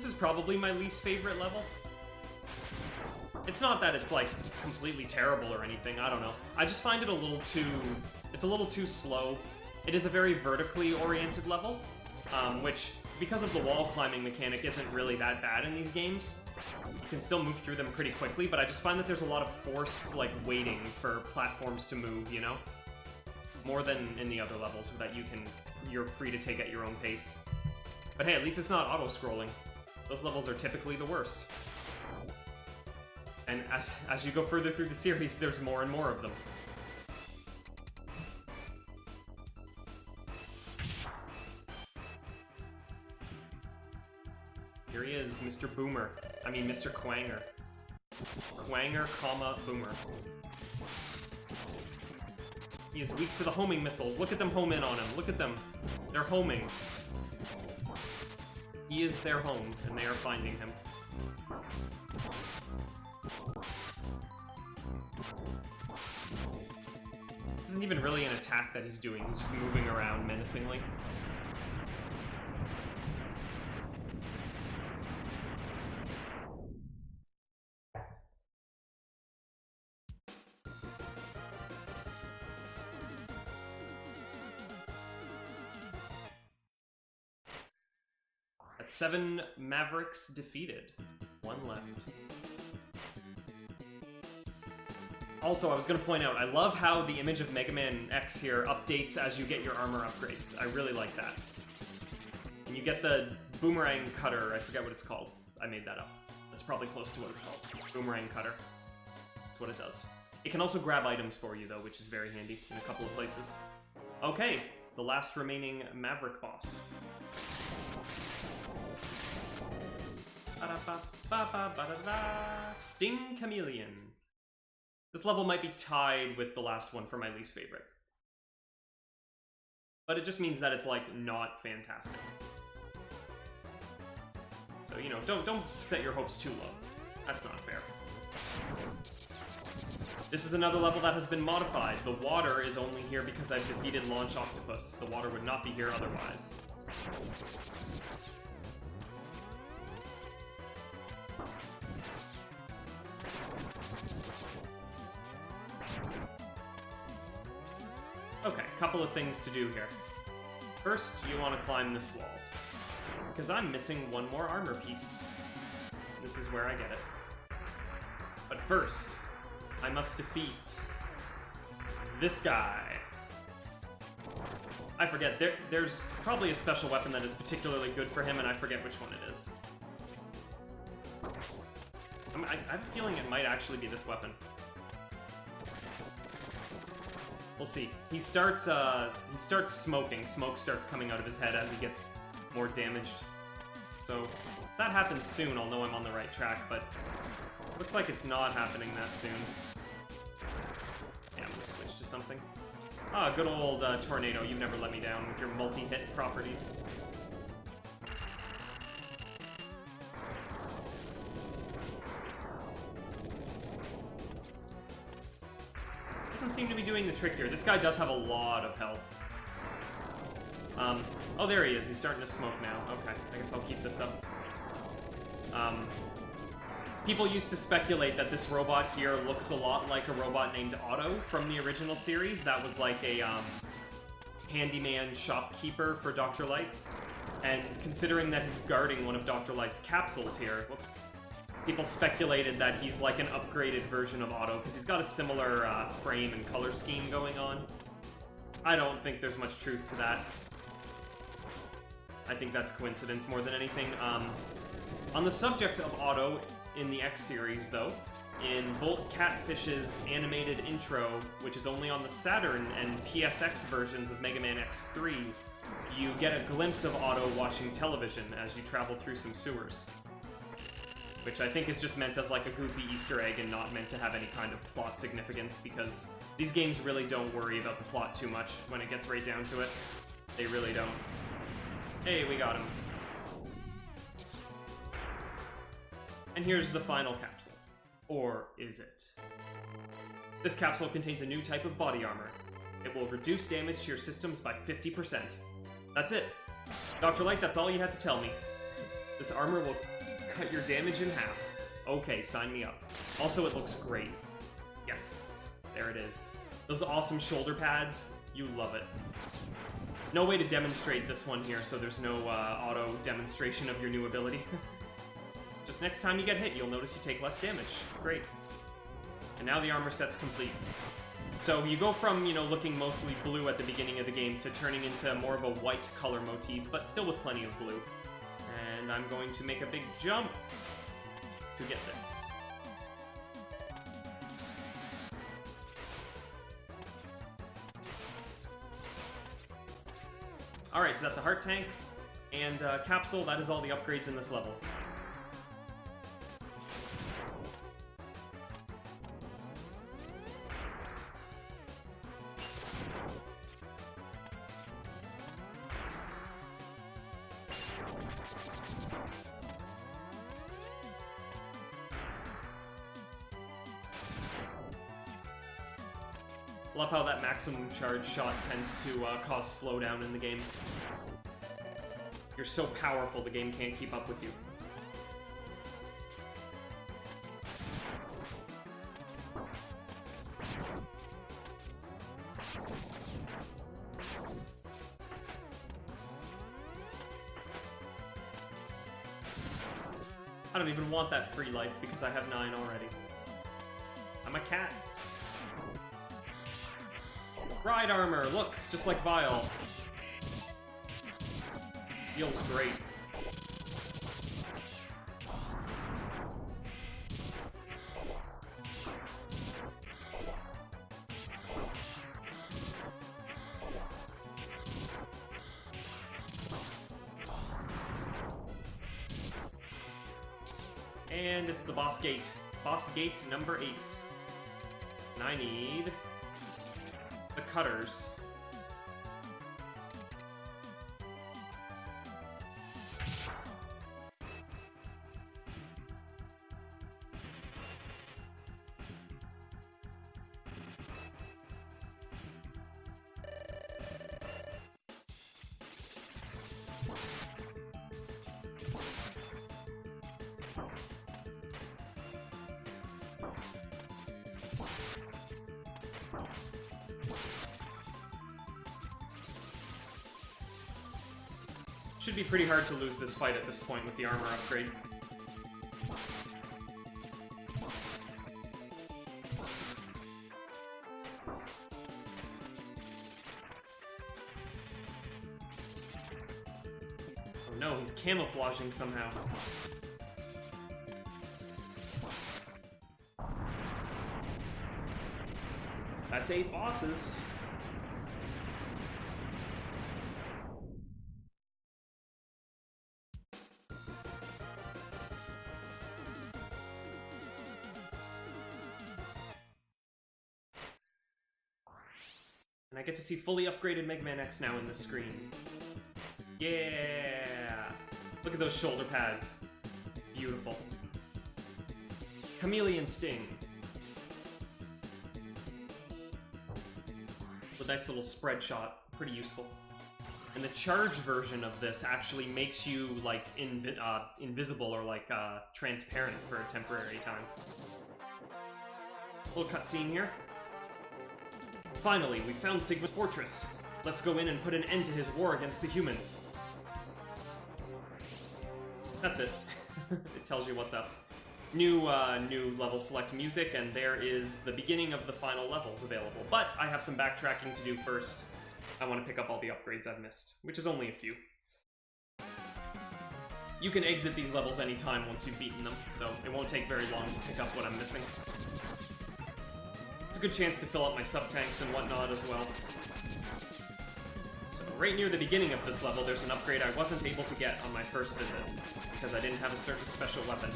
This is probably my least favorite level. It's not that it's, like, completely terrible or anything, I don't know. I just find it a little too... It's a little too slow. It is a very vertically oriented level, which, because of the wall climbing mechanic, isn't really that bad in these games. You can still move through them pretty quickly, but I just find that there's a lot of forced, like, waiting for platforms to move, you know? More than in the other levels, that you're free to take at your own pace. But hey, at least it's not auto-scrolling. Those levels are typically the worst. And as you go further through the series, there's more and more of them. Here he is, Mr. Boomer. I mean, Mr. Quanger. Quanger, comma, Boomer. He is weak to the homing missiles. Look at them home in on him. Look at them. They're homing. He is their home, and they are finding him. This isn't even really an attack that he's doing. He's just moving around menacingly. That's 7 Mavericks defeated. 1 left. Also, I was going to point out, I love how the image of Mega Man X here updates as you get your armor upgrades. I really like that. And you get the boomerang cutter, I forget what it's called. I made that up. That's probably close to what it's called. Boomerang cutter. That's what it does. It can also grab items for you, though, which is very handy in a couple of places. Okay, the last remaining Maverick boss. Sting Chameleon. This level might be tied with the last one for my least favorite. But it just means that it's, like, not fantastic. So, you know, don't set your hopes too low. That's not fair. This is another level that has been modified. The water is only here because I've defeated Launch Octopus. The water would not be here otherwise. Okay, couple of things to do here. First, you want to climb this wall, because I'm missing one more armor piece. This is where I get it. But first, I must defeat this guy. I forget, there's probably a special weapon that is particularly good for him, and I forget which one it is. I have a feeling it might actually be this weapon. We'll see. He starts smoking. Smoke starts coming out of his head as he gets more damaged. So, if that happens soon, I'll know I'm on the right track, but looks like it's not happening that soon. Yeah, I'm gonna switch to something. Ah, good old Tornado, you never let me down with your multi-hit properties. Doesn't seem to be doing the trick here. This guy does have a lot of health. Oh, there he is. He's starting to smoke now. Okay, I guess I'll keep this up. People used to speculate that this robot here looks a lot like a robot named Otto from the original series. That was like a handyman shopkeeper for Dr. Light. And considering that he's guarding one of Dr. Light's capsules here, whoops, people speculated that he's like an upgraded version of Otto, because he's got a similar frame and color scheme going on. I don't think there's much truth to that. I think that's coincidence more than anything. On the subject of Otto in the X series, though, in Volt Catfish's animated intro, which is only on the Saturn and PSX versions of Mega Man X3, you get a glimpse of Otto watching television as you travel through some sewers. Which I think is just meant as like a goofy Easter egg and not meant to have any kind of plot significance, because these games really don't worry about the plot too much when it gets right down to it. They really don't. Hey, we got him. And here's the final capsule. Or is it? This capsule contains a new type of body armor. It will reduce damage to your systems by 50%. That's it. Dr. Light, that's all you had to tell me. This armor will Cut your damage in half. Okay, sign me up. Also, it looks great. Yes, there it is. Those awesome shoulder pads, you love it. No way to demonstrate this one here, so there's no auto demonstration of your new ability. Just next time you get hit, you'll notice you take less damage. Great. And now the armor set's complete. So you go from, you know, looking mostly blue at the beginning of the game to turning into more of a white color motif, but still with plenty of blue. And I'm going to make a big jump to get this. Alright, so that's a heart tank, and capsule, that is all the upgrades in this level. Love how that maximum charge shot tends to cause slowdown in the game. You're so powerful, the game can't keep up with you. I don't even want that free life because I have 9 already. I'm a cat. Ride armor, look, just like Vile. Feels great. And it's the boss gate. Boss gate number 8. And I need the cutters. Should be pretty hard to lose this fight at this point with the armor upgrade. Oh no, he's camouflaging somehow. That's 8 bosses. And I get to see fully upgraded Mega Man X now in this screen. Yeah! Look at those shoulder pads. Beautiful. Chameleon Sting. A nice little spread shot. Pretty useful. And the charged version of this actually makes you, like, invisible or, like, transparent for a temporary time. Little cutscene here. Finally, we found Sigma's fortress. Let's go in and put an end to his war against the humans. That's it. It tells you what's up. New level select music, and there is the beginning of the final levels available. But I have some backtracking to do first. I want to pick up all the upgrades I've missed, which is only a few. You can exit these levels anytime once you've beaten them, so it won't take very long to pick up what I'm missing. It's a good chance to fill up my sub-tanks and whatnot as well. So right near the beginning of this level, there's an upgrade I wasn't able to get on my first visit, because I didn't have a certain special weapon.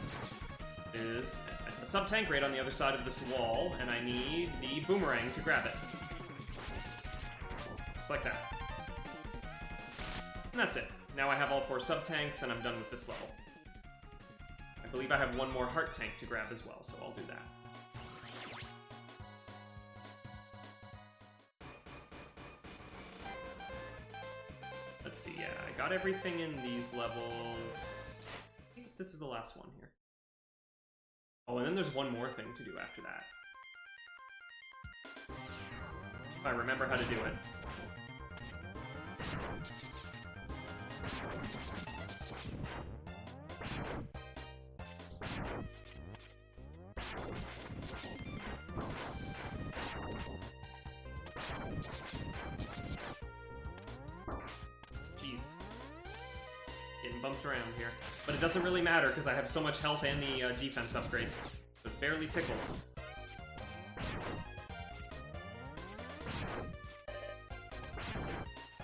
There's a sub-tank right on the other side of this wall, and I need the boomerang to grab it. Just like that. And that's it. Now I have all 4 sub-tanks, and I'm done with this level. I believe I have one more heart tank to grab as well, so I'll do that. Let's see, yeah, I got everything in these levels. this is the last one here. Oh, and then there's one more thing to do after that. If I remember how to do it. Jeez. Getting bumped around here. But it doesn't really matter because I have so much health and the defense upgrade. So it barely tickles.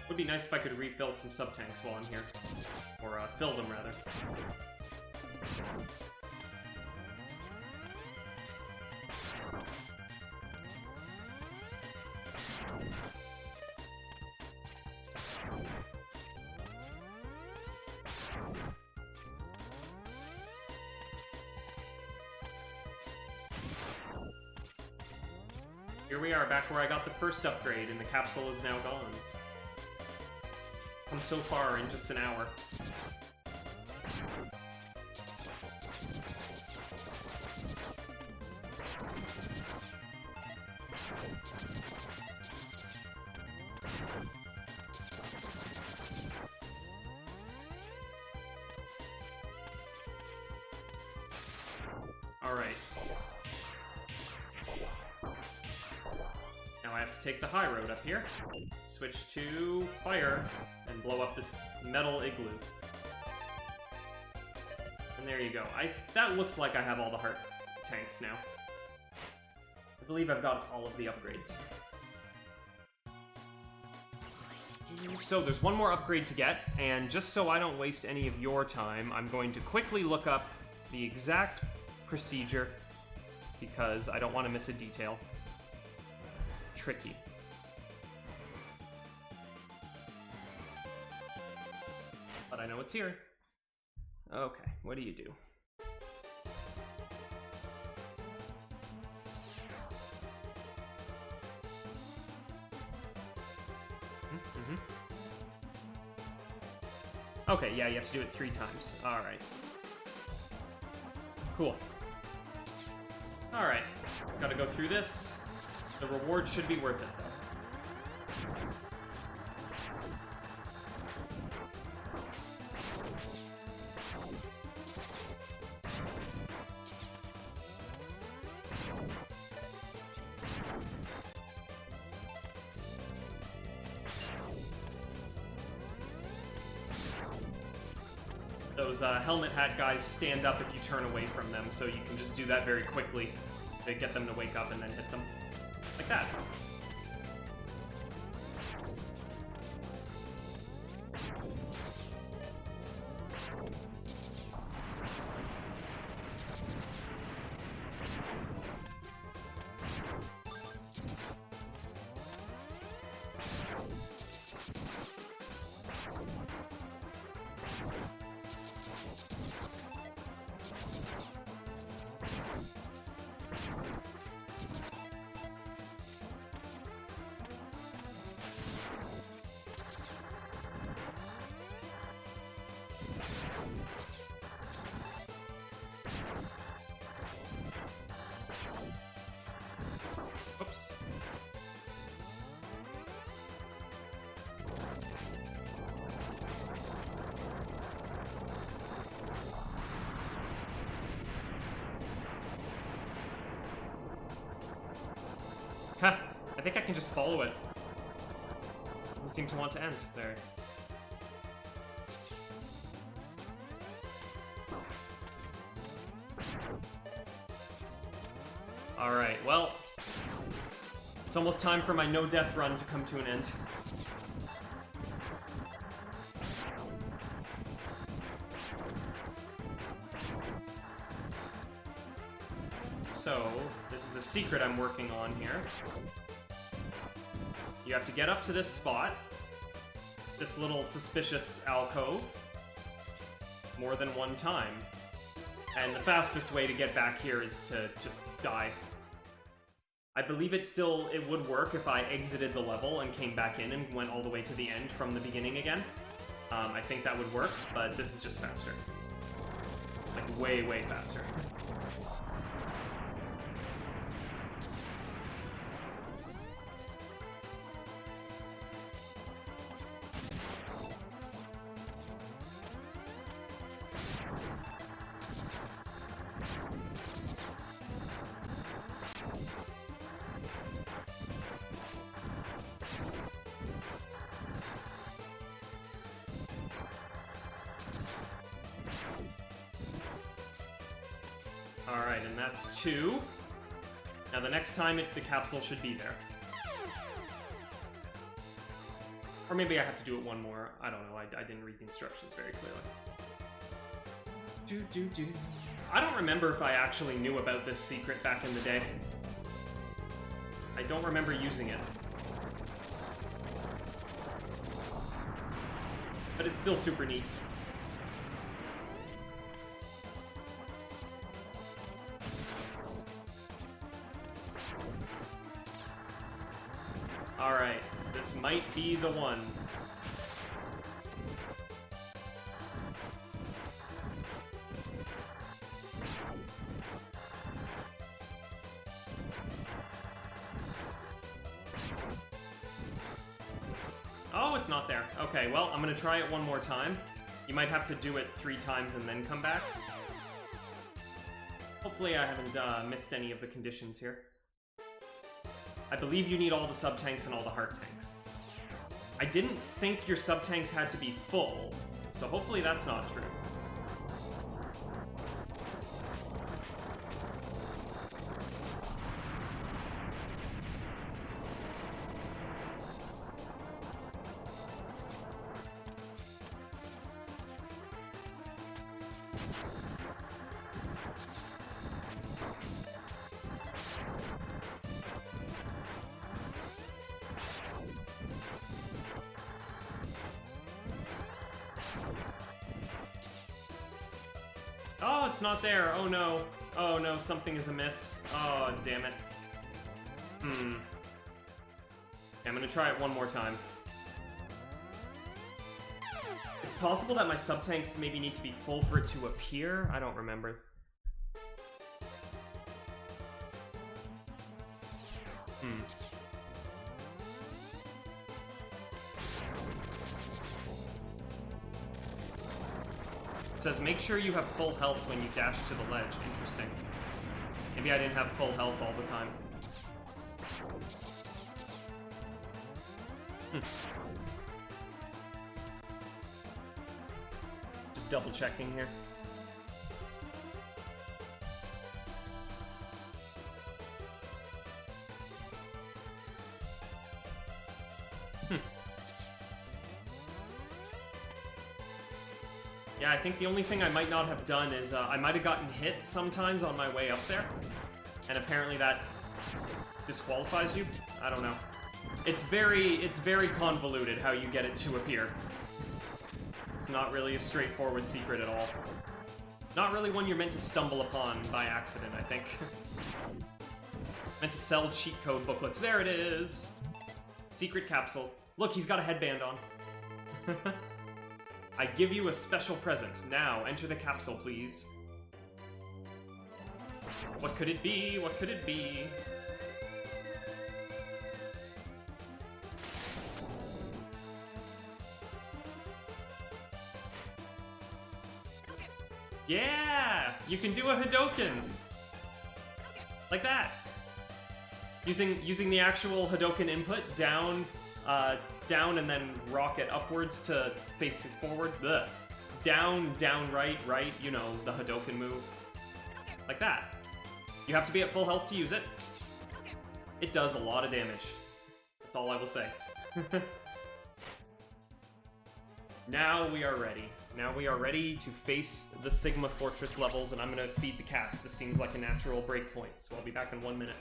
Would be nice if I could refill some sub-tanks while I'm here. Or fill them, rather. Here we are, back where I got the first upgrade, and the capsule is now gone. Come so far in just an hour. Alright. Now I have to take the high road up here, switch to fire, and blow up this metal igloo. And there you go. That looks like I have all the heart tanks now. I believe I've got all of the upgrades. So there's one more upgrade to get, and just so I don't waste any of your time, I'm going to quickly look up the exact procedure, because I don't want to miss a detail. It's tricky. But I know it's here. Okay, what do you do? Okay, yeah, you have to do it 3 times. Alright. Cool. Alright, gotta go through this. The reward should be worth it, though. Those helmet hat guys stand up if you turn away from them, so you can just do that very quickly to get them to wake up and then hit them. Like that. Oops. Ha! I think I can just follow it. Doesn't seem to want to end there. Alright, well, it's almost time for my no-death run to come to an end. So, this is a secret I'm working on here. You have to get up to this spot, this little suspicious alcove, more than one time. And the fastest way to get back here is to just die. I believe it would work if I exited the level and came back in and went all the way to the end from the beginning again. I think that would work, but this is just faster. Like, way, way faster. Alright, and that's 2. Now the next time the capsule should be there. Or maybe I have to do it one more. I don't know, I didn't read the instructions very clearly. I don't remember if I actually knew about this secret back in the day. I don't remember using it. But it's still super neat. Alright, this might be the one. Oh, it's not there. Okay, well, I'm gonna try it one more time. You might have to do it 3 times and then come back. Hopefully I haven't missed any of the conditions here. I believe you need all the sub-tanks and all the heart tanks. I didn't think your sub-tanks had to be full, so hopefully that's not true. Oh, it's not there. Oh no. Oh no, something is amiss. Oh, damn it. Okay, I'm gonna try it one more time. It's possible that my sub-tanks maybe need to be full for it to appear? I don't remember. It says, make sure you have full health when you dash to the ledge. Interesting. Maybe I didn't have full health all the time. Just double checking here. Yeah, I think the only thing I might not have done is I might have gotten hit sometimes on my way up there, and apparently that disqualifies you. I don't know. It's very convoluted how you get it to appear. It's not really a straightforward secret at all. Not really one you're meant to stumble upon by accident, I think. Meant to sell cheat code booklets. There it is! Secret capsule. Look, he's got a headband on. I give you a special present. Now, enter the capsule, please. What could it be? What could it be? Yeah! You can do a Hadoken! Like that! Using the actual Hadoken input, down, down and then rocket upwards to face it forward. Blech. Down, down, right, right, you know, the Hadoken move. Like that. You have to be at full health to use it. It does a lot of damage. That's all I will say. Now we are ready. Now we are ready to face the Sigma Fortress levels, and I'm gonna feed the cats. This seems like a natural breakpoint, so I'll be back in 1 minute.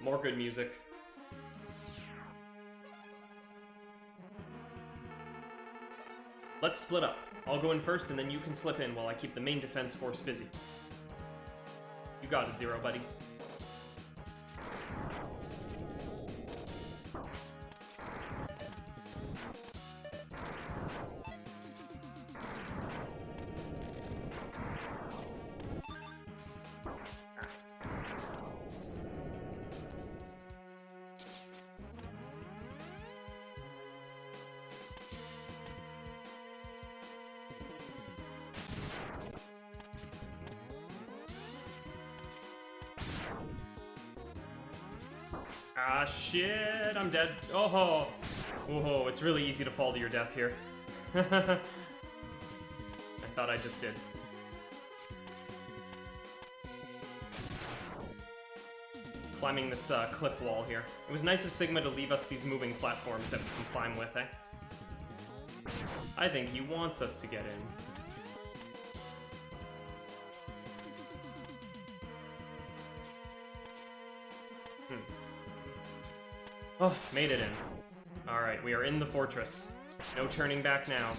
More good music. Let's split up. I'll go in first, and then you can slip in while I keep the main defense force busy. You got it, Zero, buddy. Ah, shit, I'm dead. Oh, oh, it's really easy to fall to your death here. I thought I just did. Climbing this cliff wall here. It was nice of Sigma to leave us these moving platforms that we can climb with, eh? I think he wants us to get in. Oh, made it in. Alright, we are in the fortress. No turning back now.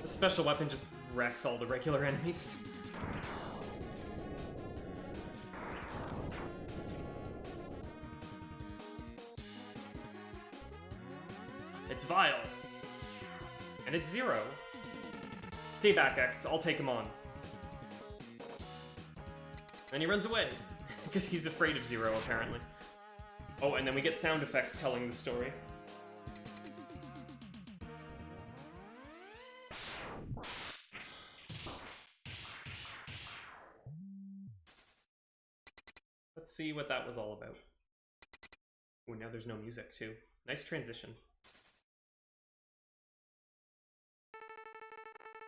The special weapon just wrecks all the regular enemies. It's Vile. And it's Zero. Stay back, X. I'll take him on. And he runs away. Because he's afraid of Zero, apparently. Oh, and then we get sound effects telling the story. Let's see what that was all about. Oh, now there's no music, too. Nice transition.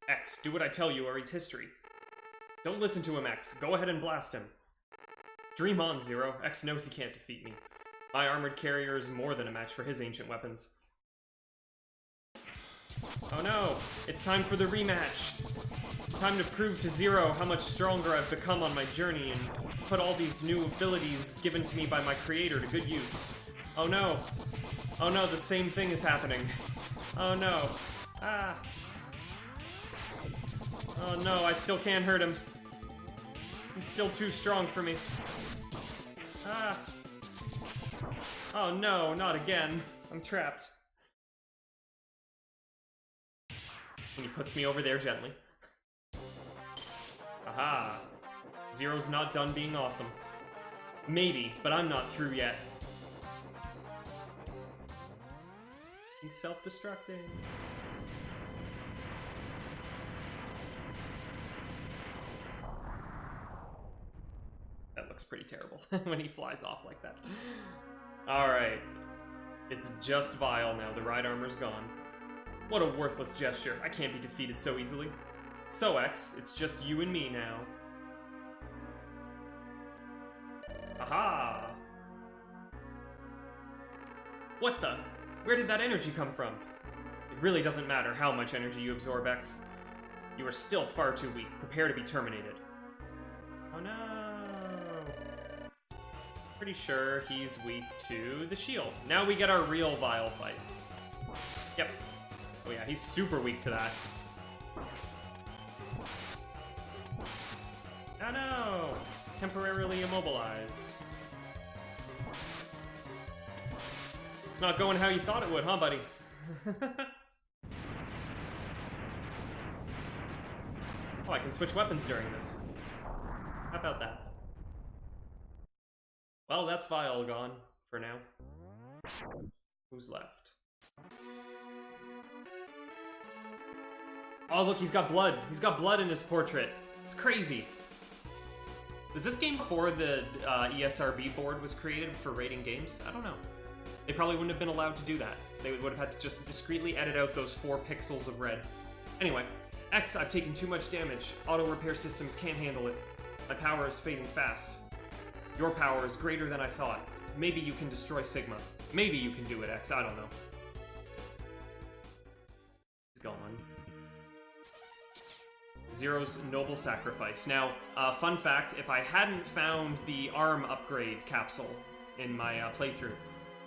X, do what I tell you or he's history. Don't listen to him, X. Go ahead and blast him. Dream on, Zero. X knows he can't defeat me. My armored carrier is more than a match for his ancient weapons. Oh no! It's time for the rematch! Time to prove to Zero how much stronger I've become on my journey and put all these new abilities given to me by my creator to good use. Oh no! Oh no, the same thing is happening. Oh no. Ah! Oh no, I still can't hurt him. He's still too strong for me. Ah! Oh no, not again. I'm trapped. And he puts me over there gently. Aha! Zero's not done being awesome. Maybe, but I'm not through yet. He's self-destructing. That looks pretty terrible when he flies off like that. Alright. It's just Vile now. The ride armor's gone. What a worthless gesture. I can't be defeated so easily. So, X, it's just you and me now. Aha! What the? Where did that energy come from? It really doesn't matter how much energy you absorb, X. You are still far too weak. Prepare to be terminated. Oh no! Pretty sure he's weak to the shield. Now we get our real Vile fight. Yep. Oh yeah, he's super weak to that. Oh no! Temporarily immobilized. It's not going how you thought it would, huh, buddy? Oh, I can switch weapons during this. How about that? Well, that's Vile gone, for now. Who's left? Oh, look, he's got blood. He's got blood in his portrait. It's crazy. Is this game before the ESRB board was created for rating games? I don't know. They probably wouldn't have been allowed to do that. They would have had to just discreetly edit out those 4 pixels of red. Anyway, X, I've taken too much damage. Auto repair systems can't handle it. My power is fading fast. Your power is greater than I thought. Maybe you can destroy Sigma. Maybe you can do it, X, I don't know. Zero's Noble Sacrifice. Now, fun fact, if I hadn't found the arm upgrade capsule in my playthrough,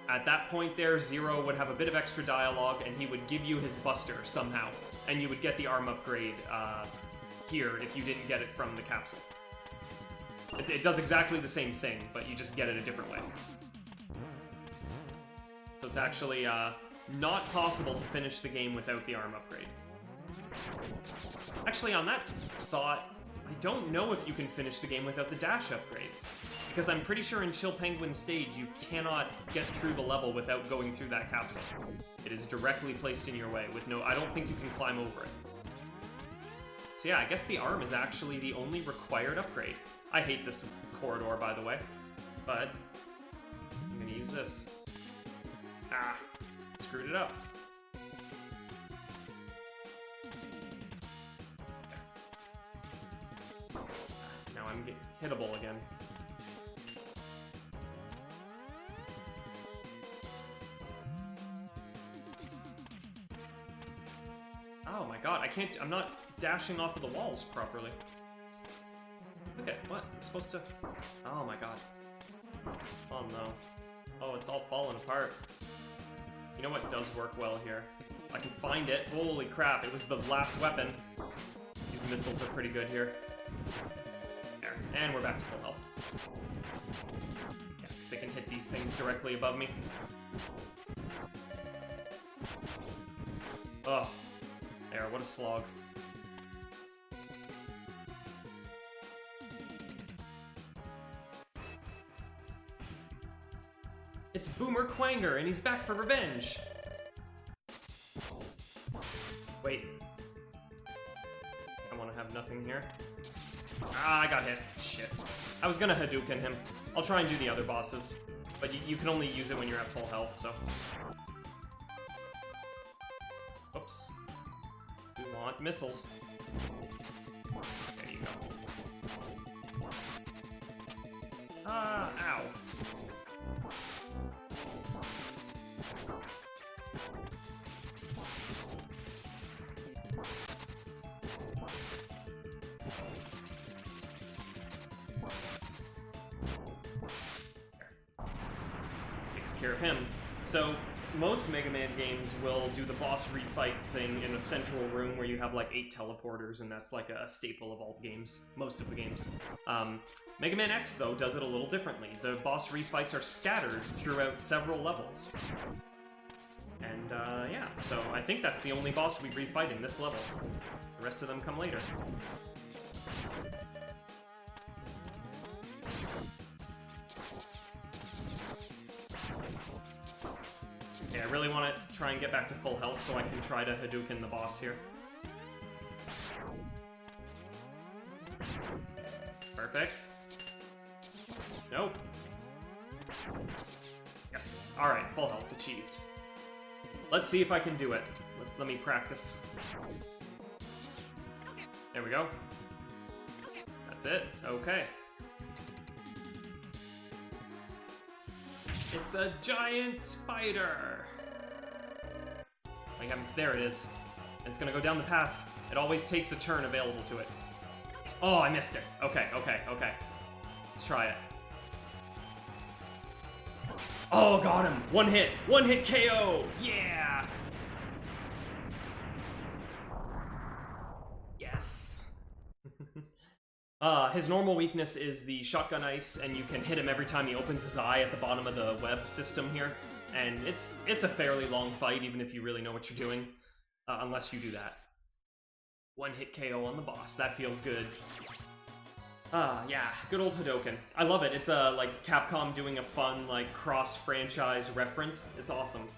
at that point there, Zero would have a bit of extra dialogue, and he would give you his buster somehow, and you would get the arm upgrade here if you didn't get it from the capsule. It does exactly the same thing, but you just get it a different way. So it's actually not possible to finish the game without the arm upgrade. Actually, on that thought, I don't know if you can finish the game without the dash upgrade. Because I'm pretty sure in Chill Penguin stage, you cannot get through the level without going through that capsule. It is directly placed in your way with no... I don't think you can climb over it. So yeah, I guess the arm is actually the only required upgrade. I hate this corridor, by the way. But I'm gonna use this. Ah, screwed it up. Now I'm hittable again. Oh my god, I'm not dashing off of the walls properly. Okay, what? I'm supposed to... Oh my god. Oh no. Oh, it's all falling apart. You know what does work well here? I can find it. Holy crap, it was the last weapon. These missiles are pretty good here. There, and we're back to full health. Yeah, because they can hit these things directly above me. Oh. There, what a slog. It's Boomer Quanger, and he's back for revenge! Wait. I want to have nothing here. Ah, I got hit. Shit. I was gonna Hadouken him. I'll try and do the other bosses. But you can only use it when you're at full health, so... Oops. We want missiles. There you go. Ah, ow. Takes care of him. So, most Mega Man games will do the boss refight thing in a central room where you have like 8 teleporters, and that's like a staple of all games, most of the games. Mega Man X, though, does it a little differently. The boss refights are scattered throughout several levels. And, yeah, so I think that's the only boss we refight in this level. The rest of them come later. Okay, I really want to try and get back to full health so I can try to Hadouken the boss here. Perfect. Nope. Yes. Alright, full health achieved. Let's see if I can do it. Let me practice. There we go. That's it. Okay. It's a giant spider! My heavens, there it is. It's gonna go down the path. It always takes a turn available to it. Oh, I missed it. Okay, okay, okay. Let's try it. Oh, got him! One hit! One hit KO! Yeah! Yes! His normal weakness is the shotgun ice, and you can hit him every time he opens his eye at the bottom of the web system here. And it's a fairly long fight, even if you really know what you're doing. Unless you do that. One hit KO on the boss. That feels good. Yeah, good old Hadouken. I love it. It's like Capcom doing a fun, like, cross-franchise reference. It's awesome.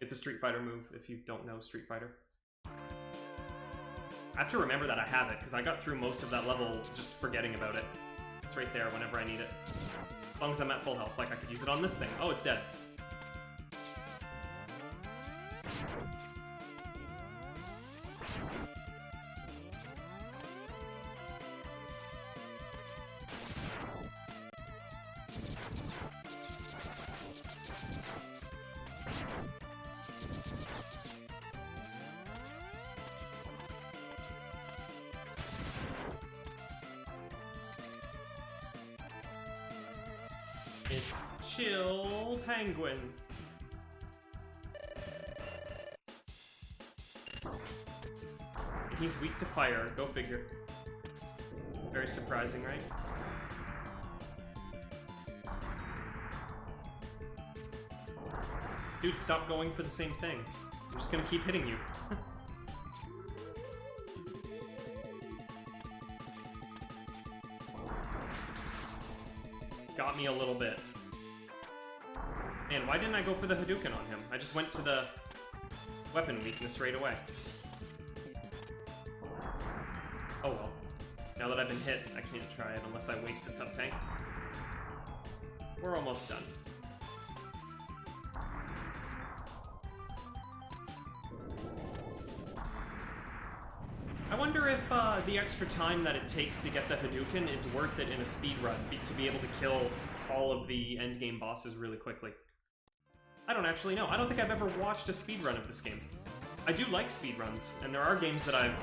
It's a Street Fighter move, if you don't know Street Fighter. I have to remember that I have it, because I got through most of that level just forgetting about it. It's right there whenever I need it. As long as I'm at full health, like I could use it on this thing. Oh, it's dead. It's Chill Penguin. He's weak to fire, go figure. Very surprising, right? Dude, stop going for the same thing. I'm just gonna keep hitting you. Got me a little bit. Man, why didn't I go for the Hadouken on him? I just went to the weapon weakness right away. Oh well. Now that I've been hit, I can't try it unless I waste a sub-tank. We're almost done. I wonder if the extra time that it takes to get the Hadouken is worth it in a speedrun, to be able to kill all of the endgame bosses really quickly. I don't actually know. I don't think I've ever watched a speedrun of this game. I do like speedruns, and there are games that I've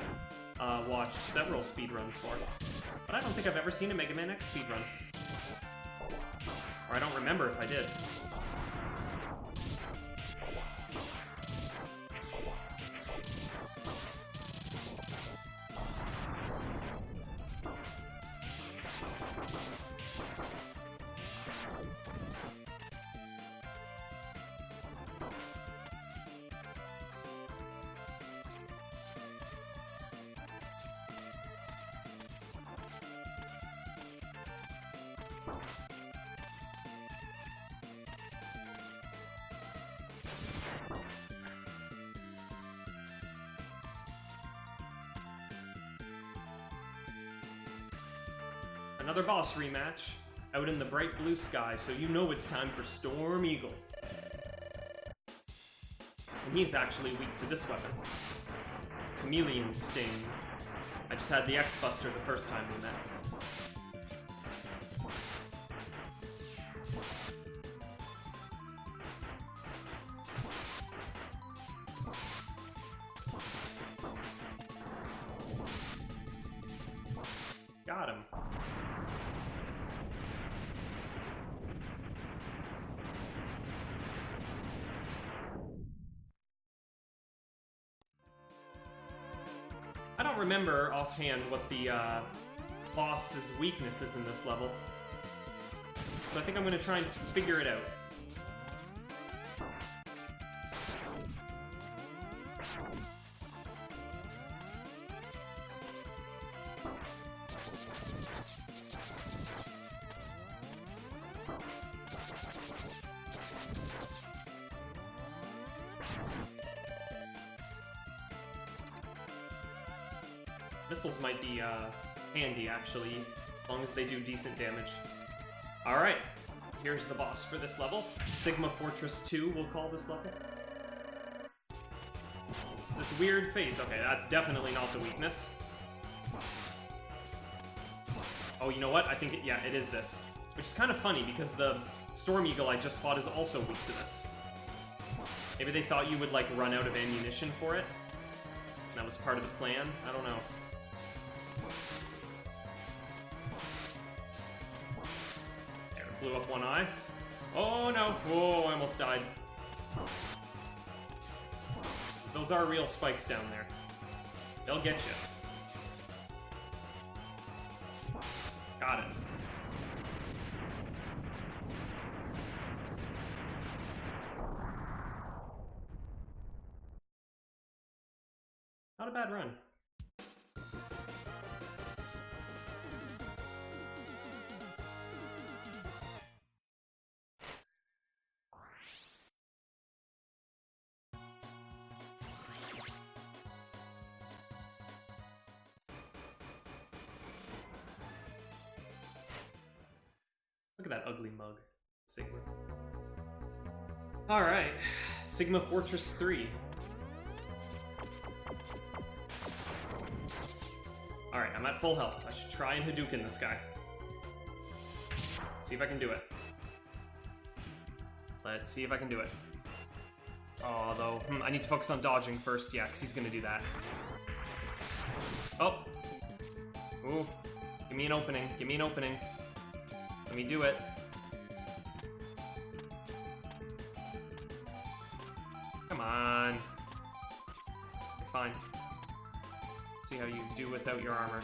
watched several speedruns for, but I don't think I've ever seen a Mega Man X speedrun. Or I don't remember if I did. Another boss rematch, out in the bright blue sky, so you know it's time for Storm Eagle. And he's actually weak to this weapon. Chameleon Sting. I just had the X-Buster the first time we met. Got him. I don't remember offhand what the boss's weakness is in this level, so I think I'm going to try and figure it out. Missiles might be handy, actually, as long as they do decent damage. Alright, here's the boss for this level. Sigma Fortress 2, we'll call this level. It's this weird face. Okay, that's definitely not the weakness. Oh, you know what? I think, yeah, it is this. Which is kind of funny, because the Storm Eagle I just fought is also weak to this. Maybe they thought you would, like, run out of ammunition for it? That was part of the plan? I don't know. There, blew up one eye. Oh no! Whoa, I almost died. Those are real spikes down there. They'll get you. Got it. Not a bad run. Look at that ugly mug. Sigma. Alright. Sigma Fortress 3. Alright, I'm at full health. I should try and Hadouken this guy. See if I can do it. Let's see if I can do it. Oh, though. I need to focus on dodging first. Yeah, because he's going to do that. Oh. Ooh. Give me an opening. Give me an opening. Let me do it. Come on. You're fine. See how you do without your armor.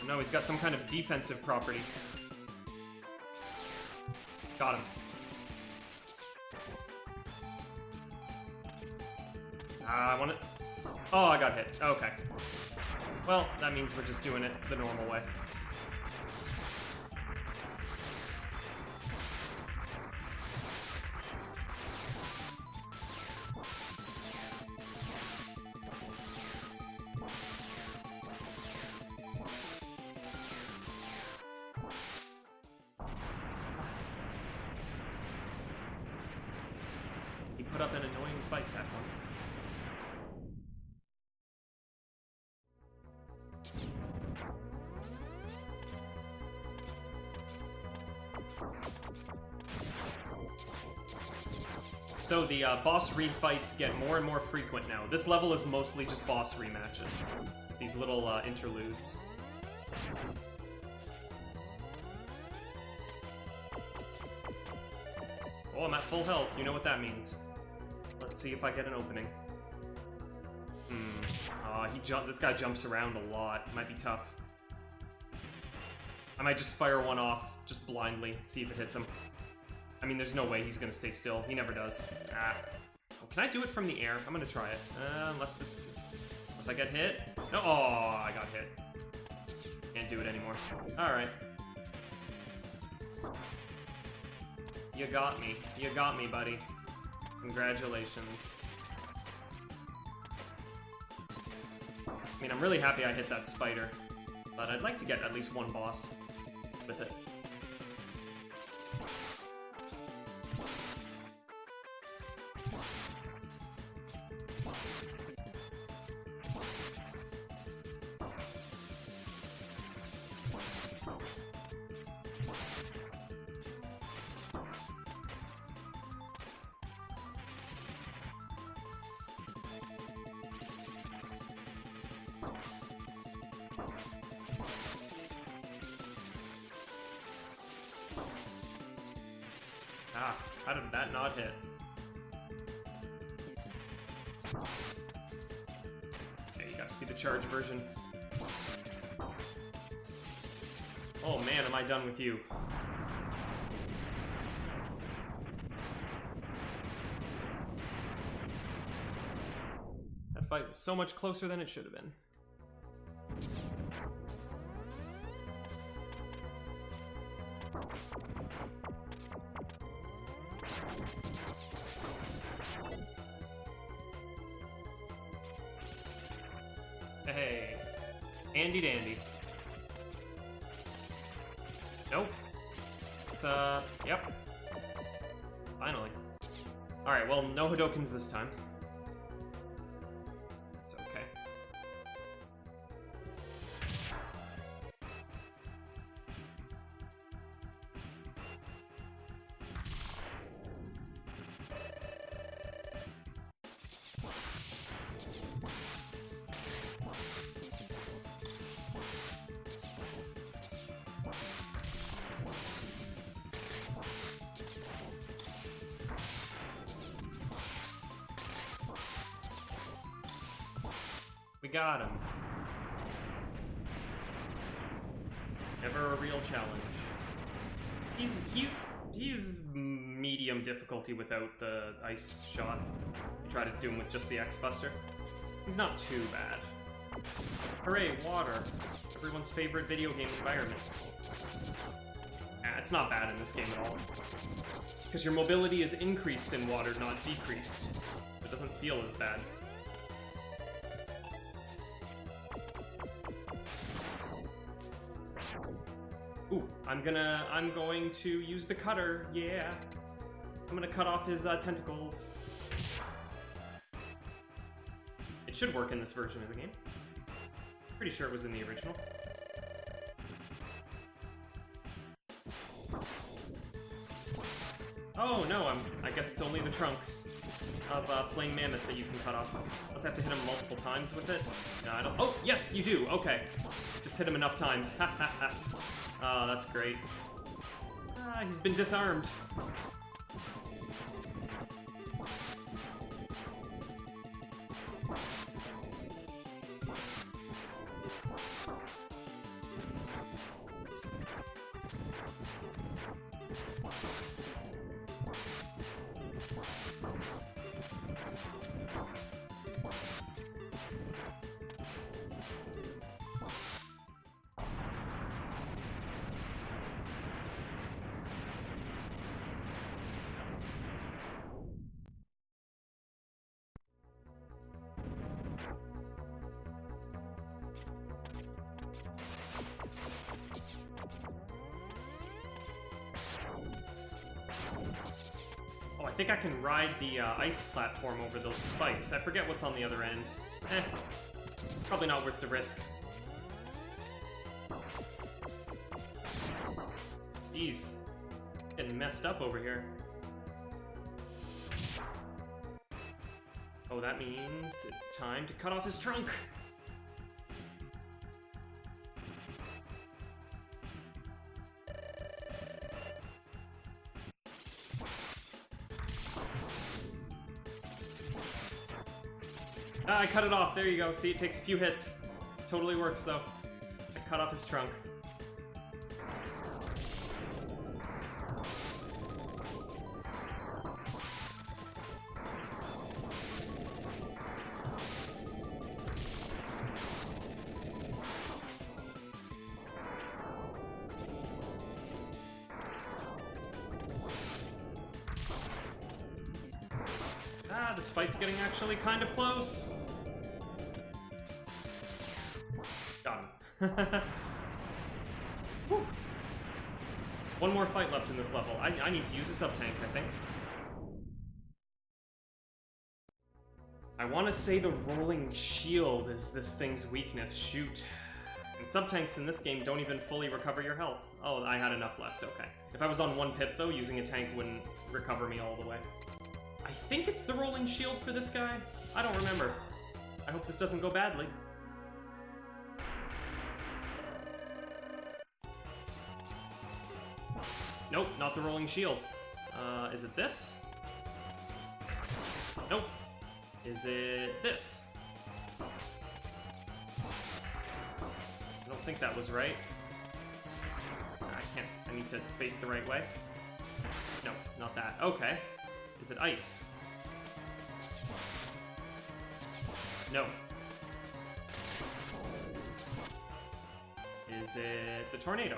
No, he's got some kind of defensive property. Got him. I want it. Oh, I got hit. Okay. Well, that means we're just doing it the normal way. He put up an annoying fight, that one. So the boss refights get more and more frequent now. This level is mostly just boss rematches. These little interludes. Oh, I'm at full health. You know what that means. Let's see if I get an opening. This guy jumps around a lot. Might be tough. I might just fire one off, just blindly, see if it hits him. I mean, there's no way he's gonna stay still. He never does. Ah. Oh, can I do it from the air? I'm gonna try it. Unless I get hit. No. Oh, I got hit. Can't do it anymore. Alright. You got me. You got me, buddy. Congratulations. I mean, I'm really happy I hit that spider, but I'd like to get at least one boss with it. Ah, how did that not hit? Okay, you gotta see the charge version. Oh man, am I done with you. That fight was so much closer than it should have been. Hey, handy dandy. Nope. It's, yep. Finally. Alright, well, no Hadokens this time. It's okay. We got him. Never a real challenge. He's medium difficulty without the ice shot. You try to do him with just the X-Buster. He's not too bad. Hooray, water. Everyone's favorite video game environment. It's not bad in this game at all. Because your mobility is increased in water, not decreased. It doesn't feel as bad. Ooh, I'm going to use the cutter, yeah. I'm gonna cut off his tentacles. It should work in this version of the game. Pretty sure it was in the original. Oh no, I guess it's only the trunks of Flame Mammoth that you can cut off. Unless I have to hit him multiple times with it. No, I don't. Oh, yes, you do. Okay. Just hit him enough times. Ha ha ha. Oh, that's great. Ah, he's been disarmed. Oh, I think I can ride the ice platform over those spikes. I forget what's on the other end. Probably not worth the risk. Jeez. Getting messed up over here. Oh, that means it's time to cut off his trunk! I cut it off. There you go. See, it takes a few hits. Totally works, though. I cut off his trunk. Ah, this fight's getting actually kind of close. Got him. One more fight left in this level. I need to use a sub-tank, I think. I want to say the rolling shield is this thing's weakness. Shoot. And sub-tanks in this game don't even fully recover your health. Oh, I had enough left. Okay. If I was on one pip, though, using a tank wouldn't recover me all the way. I think it's the rolling shield for this guy. I don't remember. I hope this doesn't go badly. Nope, not the rolling shield. Is it this? Nope. Is it this? I don't think that was right. I can't. I need to face the right way. No, not that. Okay. Is it ice? No. Is it the tornado?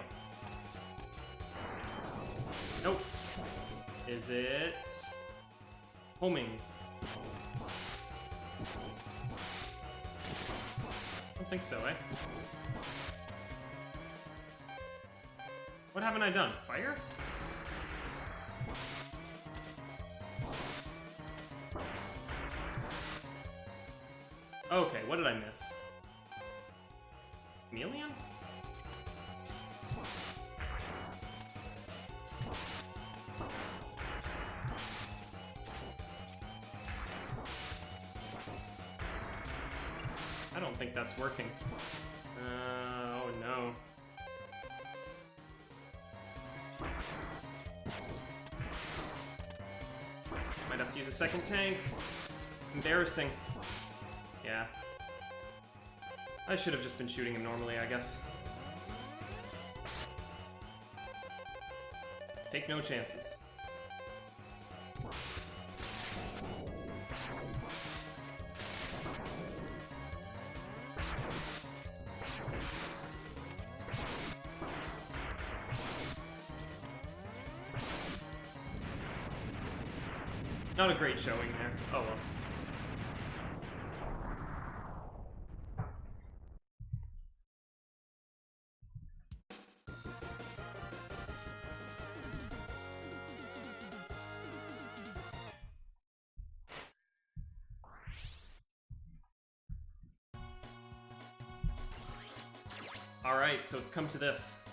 Nope. Is it homing? I don't think so, eh? What haven't I done? Fire? Okay, what did I miss? Chameleon? I don't think that's working. Oh no. Might have to use a second tank. Embarrassing. Yeah. I should have just been shooting him normally, I guess. Take no chances. Not a great showing there. Oh well. Alright, so it's come to this.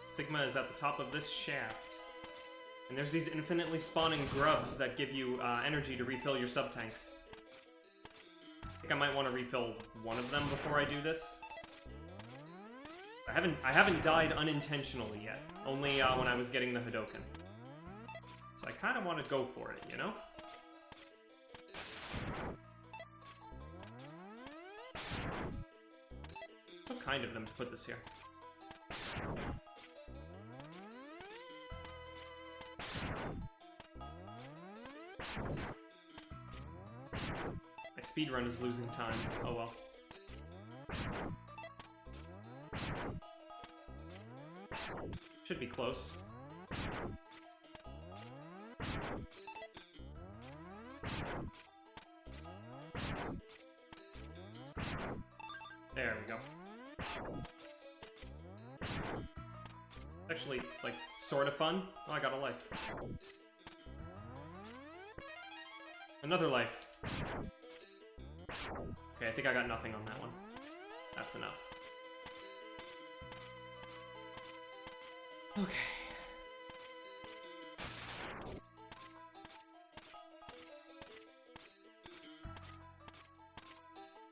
Sigma is at the top of this shaft. And there's these infinitely spawning grubs that give you energy to refill your sub-tanks. I think I might want to refill one of them before I do this. I haven't died unintentionally yet. Only when I was getting the Hadoken. So I kind of want to go for it, you know? So kind of them to put this here. My speedrun is losing time. Oh well. Should be close. There we go. Actually, like, sort of fun. Oh, I got a life. Another life. Okay, I think I got nothing on that one. That's enough. Okay.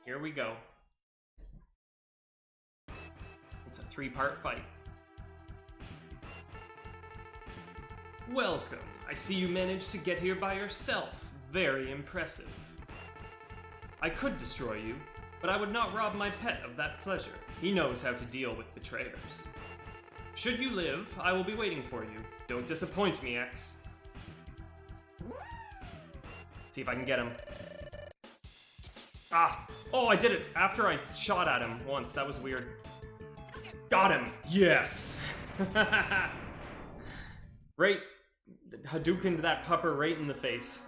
Here we go. It's a 3-part fight. Welcome. I see you managed to get here by yourself. Very impressive. I could destroy you, but I would not rob my pet of that pleasure. He knows how to deal with betrayers. Should you live, I will be waiting for you. Don't disappoint me, X. Let's see if I can get him. Ah! Oh, I did it after I shot at him once. That was weird. Got him! Yes! Right. Hadoukened that pupper right in the face.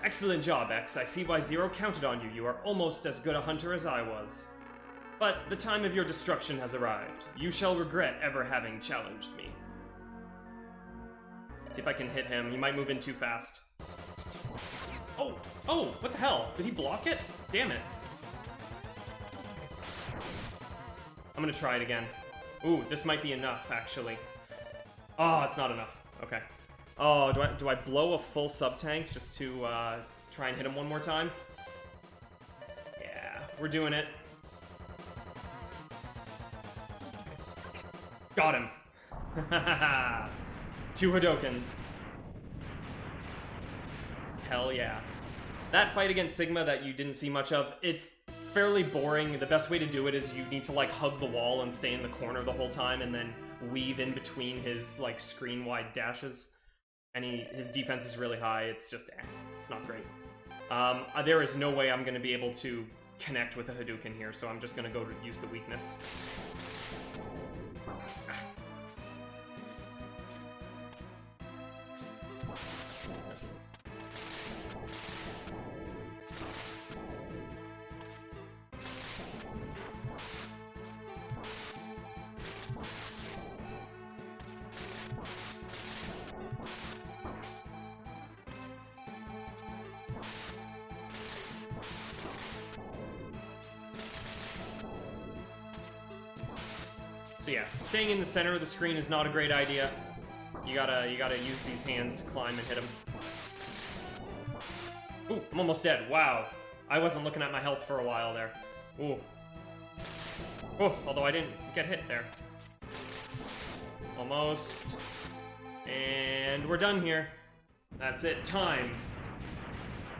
Excellent job, X. I see why Zero counted on you. You are almost as good a hunter as I was. But the time of your destruction has arrived. You shall regret ever having challenged me. See if I can hit him. He might move in too fast. Oh! Oh! What the hell? Did he block it? Damn it. I'm gonna try it again. Ooh, this might be enough, actually. Oh, it's not enough. Okay. Oh, do I blow a full sub-tank just to try and hit him one more time? Yeah, we're doing it. Got him! 2 Hadokens. Hell yeah. That fight against Sigma that you didn't see much of, it's fairly boring. The best way to do it is you need to, like, hug the wall and stay in the corner the whole time and then weave in between his, like, screen-wide dashes. And his defense is really high. It's just, it's not great. There is no way I'm going to be able to connect with a Hadouken here, so I'm just going to go use the weakness. So yeah, staying in the center of the screen is not a great idea. You gotta use these hands to climb and hit him. Ooh, I'm almost dead. Wow. I wasn't looking at my health for a while there. Ooh. Oh, although I didn't get hit there. Almost. And we're done here. That's it. Time.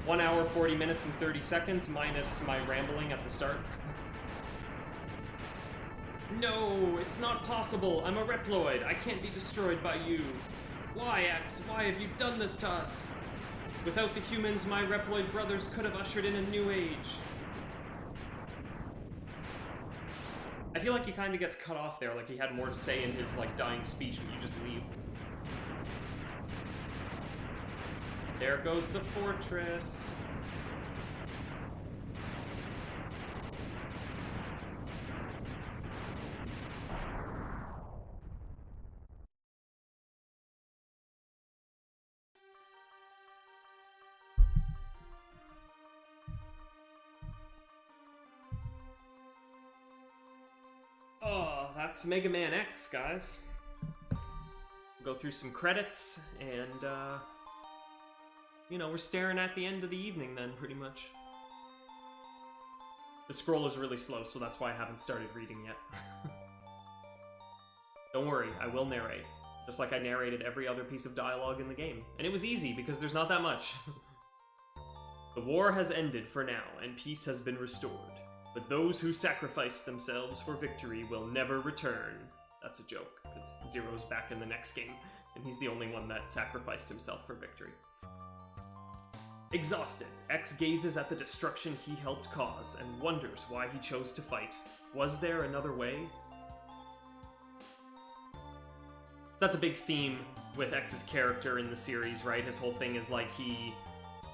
1 hour, 40 minutes, and 30 seconds, minus my rambling at the start. No, it's not possible. I'm a Reploid. I can't be destroyed by you. Why, X? Why have you done this to us? Without the humans, my Reploid brothers could have ushered in a new age. I feel like he kind of gets cut off there, like he had more to say in his, like, dying speech, but you just leave. There goes the fortress. Oh, that's Mega Man X, guys. We'll go through some credits, and, you know, we're staring at the end of the evening then, pretty much. The scroll is really slow, so that's why I haven't started reading yet. Don't worry, I will narrate. Just like I narrated every other piece of dialogue in the game. And it was easy, because there's not that much. The war has ended for now, and peace has been restored. But those who sacrificed themselves for victory will never return. That's a joke, because Zero's back in the next game, and he's the only one that sacrificed himself for victory. Exhausted, X gazes at the destruction he helped cause, and wonders why he chose to fight. Was there another way? That's a big theme with X's character in the series, right? His whole thing is like he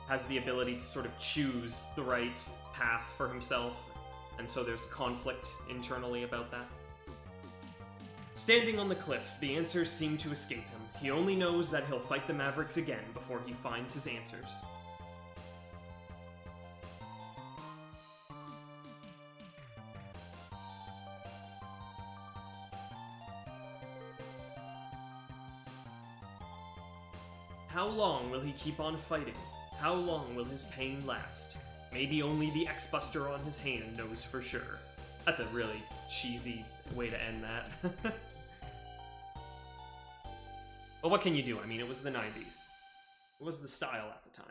has the ability to sort of choose the right path for himself, and so there's conflict internally about that. Standing on the cliff, the answers seem to escape him. He only knows that he'll fight the Mavericks again before he finds his answers. How long will he keep on fighting? How long will his pain last? Maybe only the X-Buster on his hand knows for sure. That's a really cheesy way to end that. But what can you do? I mean, it was the 90s. It was the style at the time.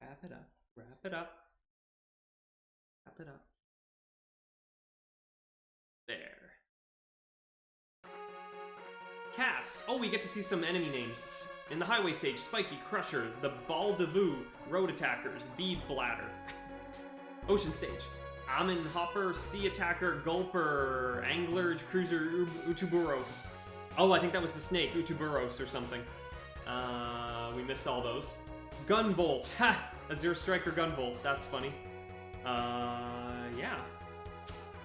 Wrap it up. Wrap it up. Wrap it up. There. Cast. Oh, we get to see some enemy names. In the highway stage, Spiky, Crusher, the Baldevu, Road Attackers, Bead Bladder. Ocean stage, Amin Hopper, Sea Attacker, Gulper, Angler, Cruiser, Utuburos. Oh, I think that was the snake, Utuburos or something. We missed all those. Gunvolt. Ha! A Zero Striker Gunvolt. That's funny. Yeah.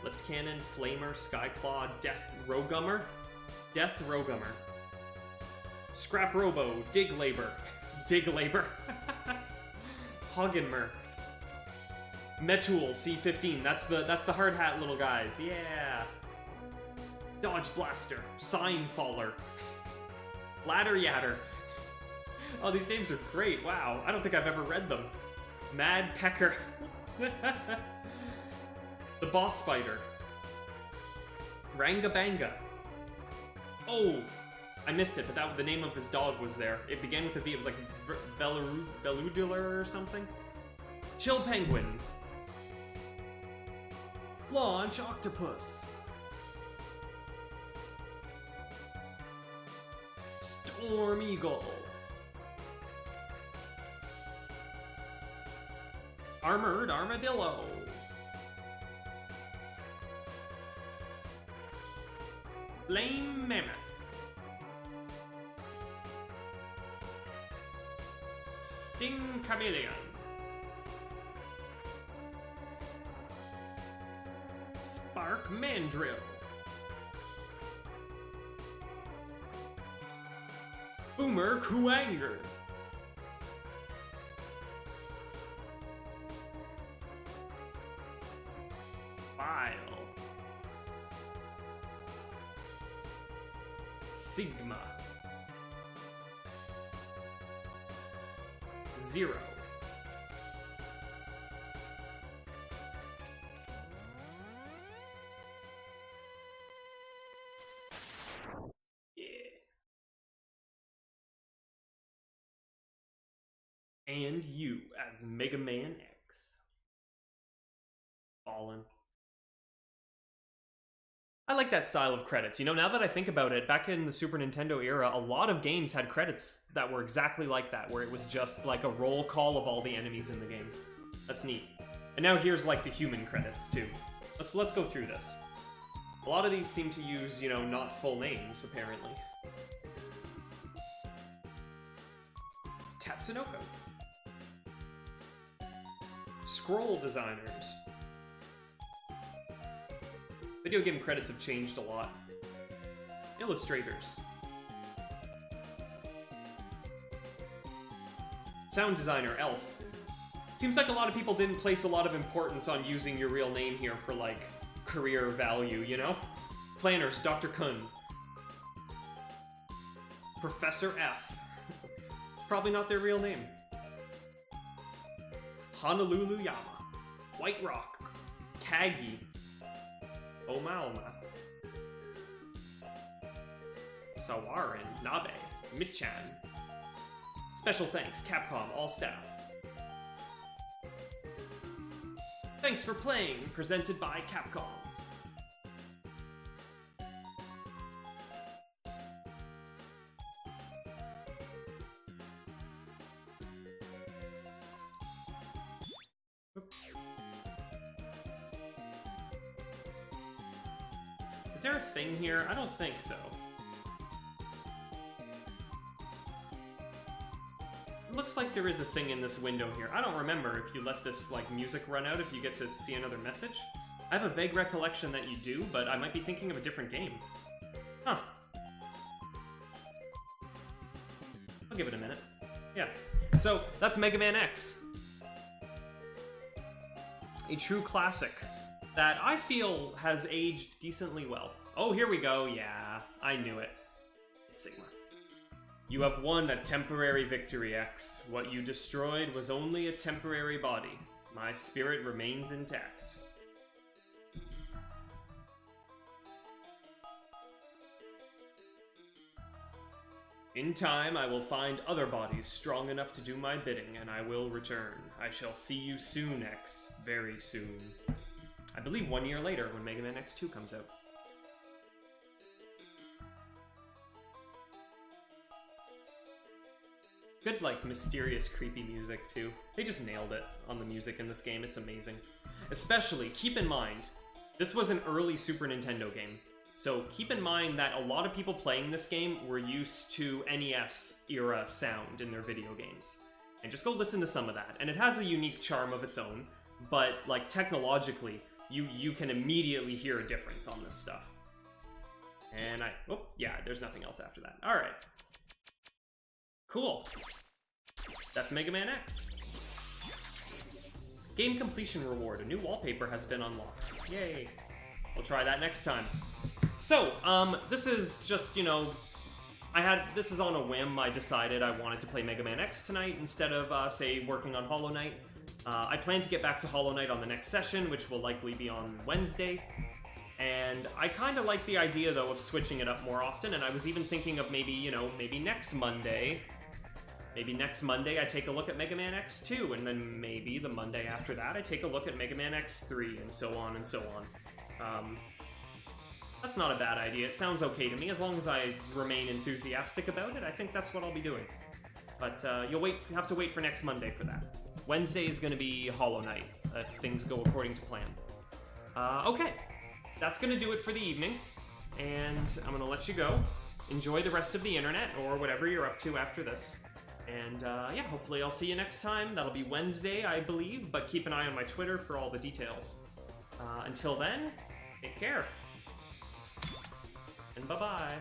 Lift Cannon, Flamer, Skyclaw, Death Rogummer. Death Rogummer. Scrap Robo, Dig Labor. Dig Labor. Hoggenmer. Metul, C15. That's the hard hat little guys. Yeah. Dodge Blaster. Sign Faller. Ladder Yatter. Oh, these names are great. Wow. I don't think I've ever read them. Mad Pecker. The Boss Spider. Rangabanga. Oh, I missed it, but the name of his dog was there. It began with a V. It was like Veludular or something. Chill Penguin. Launch Octopus. Storm Eagle. Armored Armadillo. Flame Mammoth. Sting Chameleon. Spark Mandrill. Boomer Kuanger. Bile. Sigma. Zero. Yeah. And you as Mega Man X. Fallen. I like that style of credits. You know, now that I think about it, back in the Super Nintendo era, a lot of games had credits that were exactly like that, where it was just like a roll call of all the enemies in the game. That's neat. And now here's like the human credits too. Let's go through this. A lot of these seem to use, you know, not full names, apparently. Tatsunoko. Scroll designers. Video game credits have changed a lot. Illustrators. Sound designer, Elf. Seems like a lot of people didn't place a lot of importance on using your real name here for, like, career value, you know? Planners, Dr. Kun. Professor F. It's probably not their real name. Honolulu Yama. White Rock. Kagi. Omaoma. Sawarin. Nabe. Michan. Special thanks, Capcom, all staff. Thanks for playing, presented by Capcom. Is there a thing here? I don't think so. Looks like there is a thing in this window here. I don't remember if you let this, like, music run out if you get to see another message. I have a vague recollection that you do, but I might be thinking of a different game. Huh. I'll give it a minute. Yeah. So, that's Mega Man X. A true classic that I feel has aged decently well. Oh, here we go. Yeah, I knew it. It's Sigma. You have won a temporary victory, X. What you destroyed was only a temporary body. My spirit remains intact. In time, I will find other bodies strong enough to do my bidding, and I will return. I shall see you soon, X. Very soon. I believe 1 year later, when Mega Man X2 comes out. Good, like, mysterious, creepy music, too. They just nailed it on the music in this game. It's amazing. Especially, keep in mind, this was an early Super Nintendo game. So keep in mind that a lot of people playing this game were used to NES-era sound in their video games. And just go listen to some of that. And it has a unique charm of its own, but, like, technologically, you can immediately hear a difference on this stuff. And oh, yeah, there's nothing else after that. All right. Cool. That's Mega Man X. Game completion reward. A new wallpaper has been unlocked. Yay. We'll try that next time. So, this is just, you know, this is on a whim. I decided I wanted to play Mega Man X tonight instead of, say, working on Hollow Knight. I plan to get back to Hollow Knight on the next session, which will likely be on Wednesday. And I kind of like the idea, though, of switching it up more often, and I was even thinking of maybe, you know, maybe next Monday I take a look at Mega Man X2, and then maybe the Monday after that I take a look at Mega Man X3, and so on and so on. That's not a bad idea. It sounds okay to me. As long as I remain enthusiastic about it, I think that's what I'll be doing. But you'll have to wait for next Monday for that. Wednesday is going to be Hollow Knight, if things go according to plan. Okay, that's going to do it for the evening, and I'm going to let you go. Enjoy the rest of the internet, or whatever you're up to after this. And yeah, hopefully I'll see you next time. That'll be Wednesday, I believe, but keep an eye on my Twitter for all the details. Until then, take care. And bye-bye.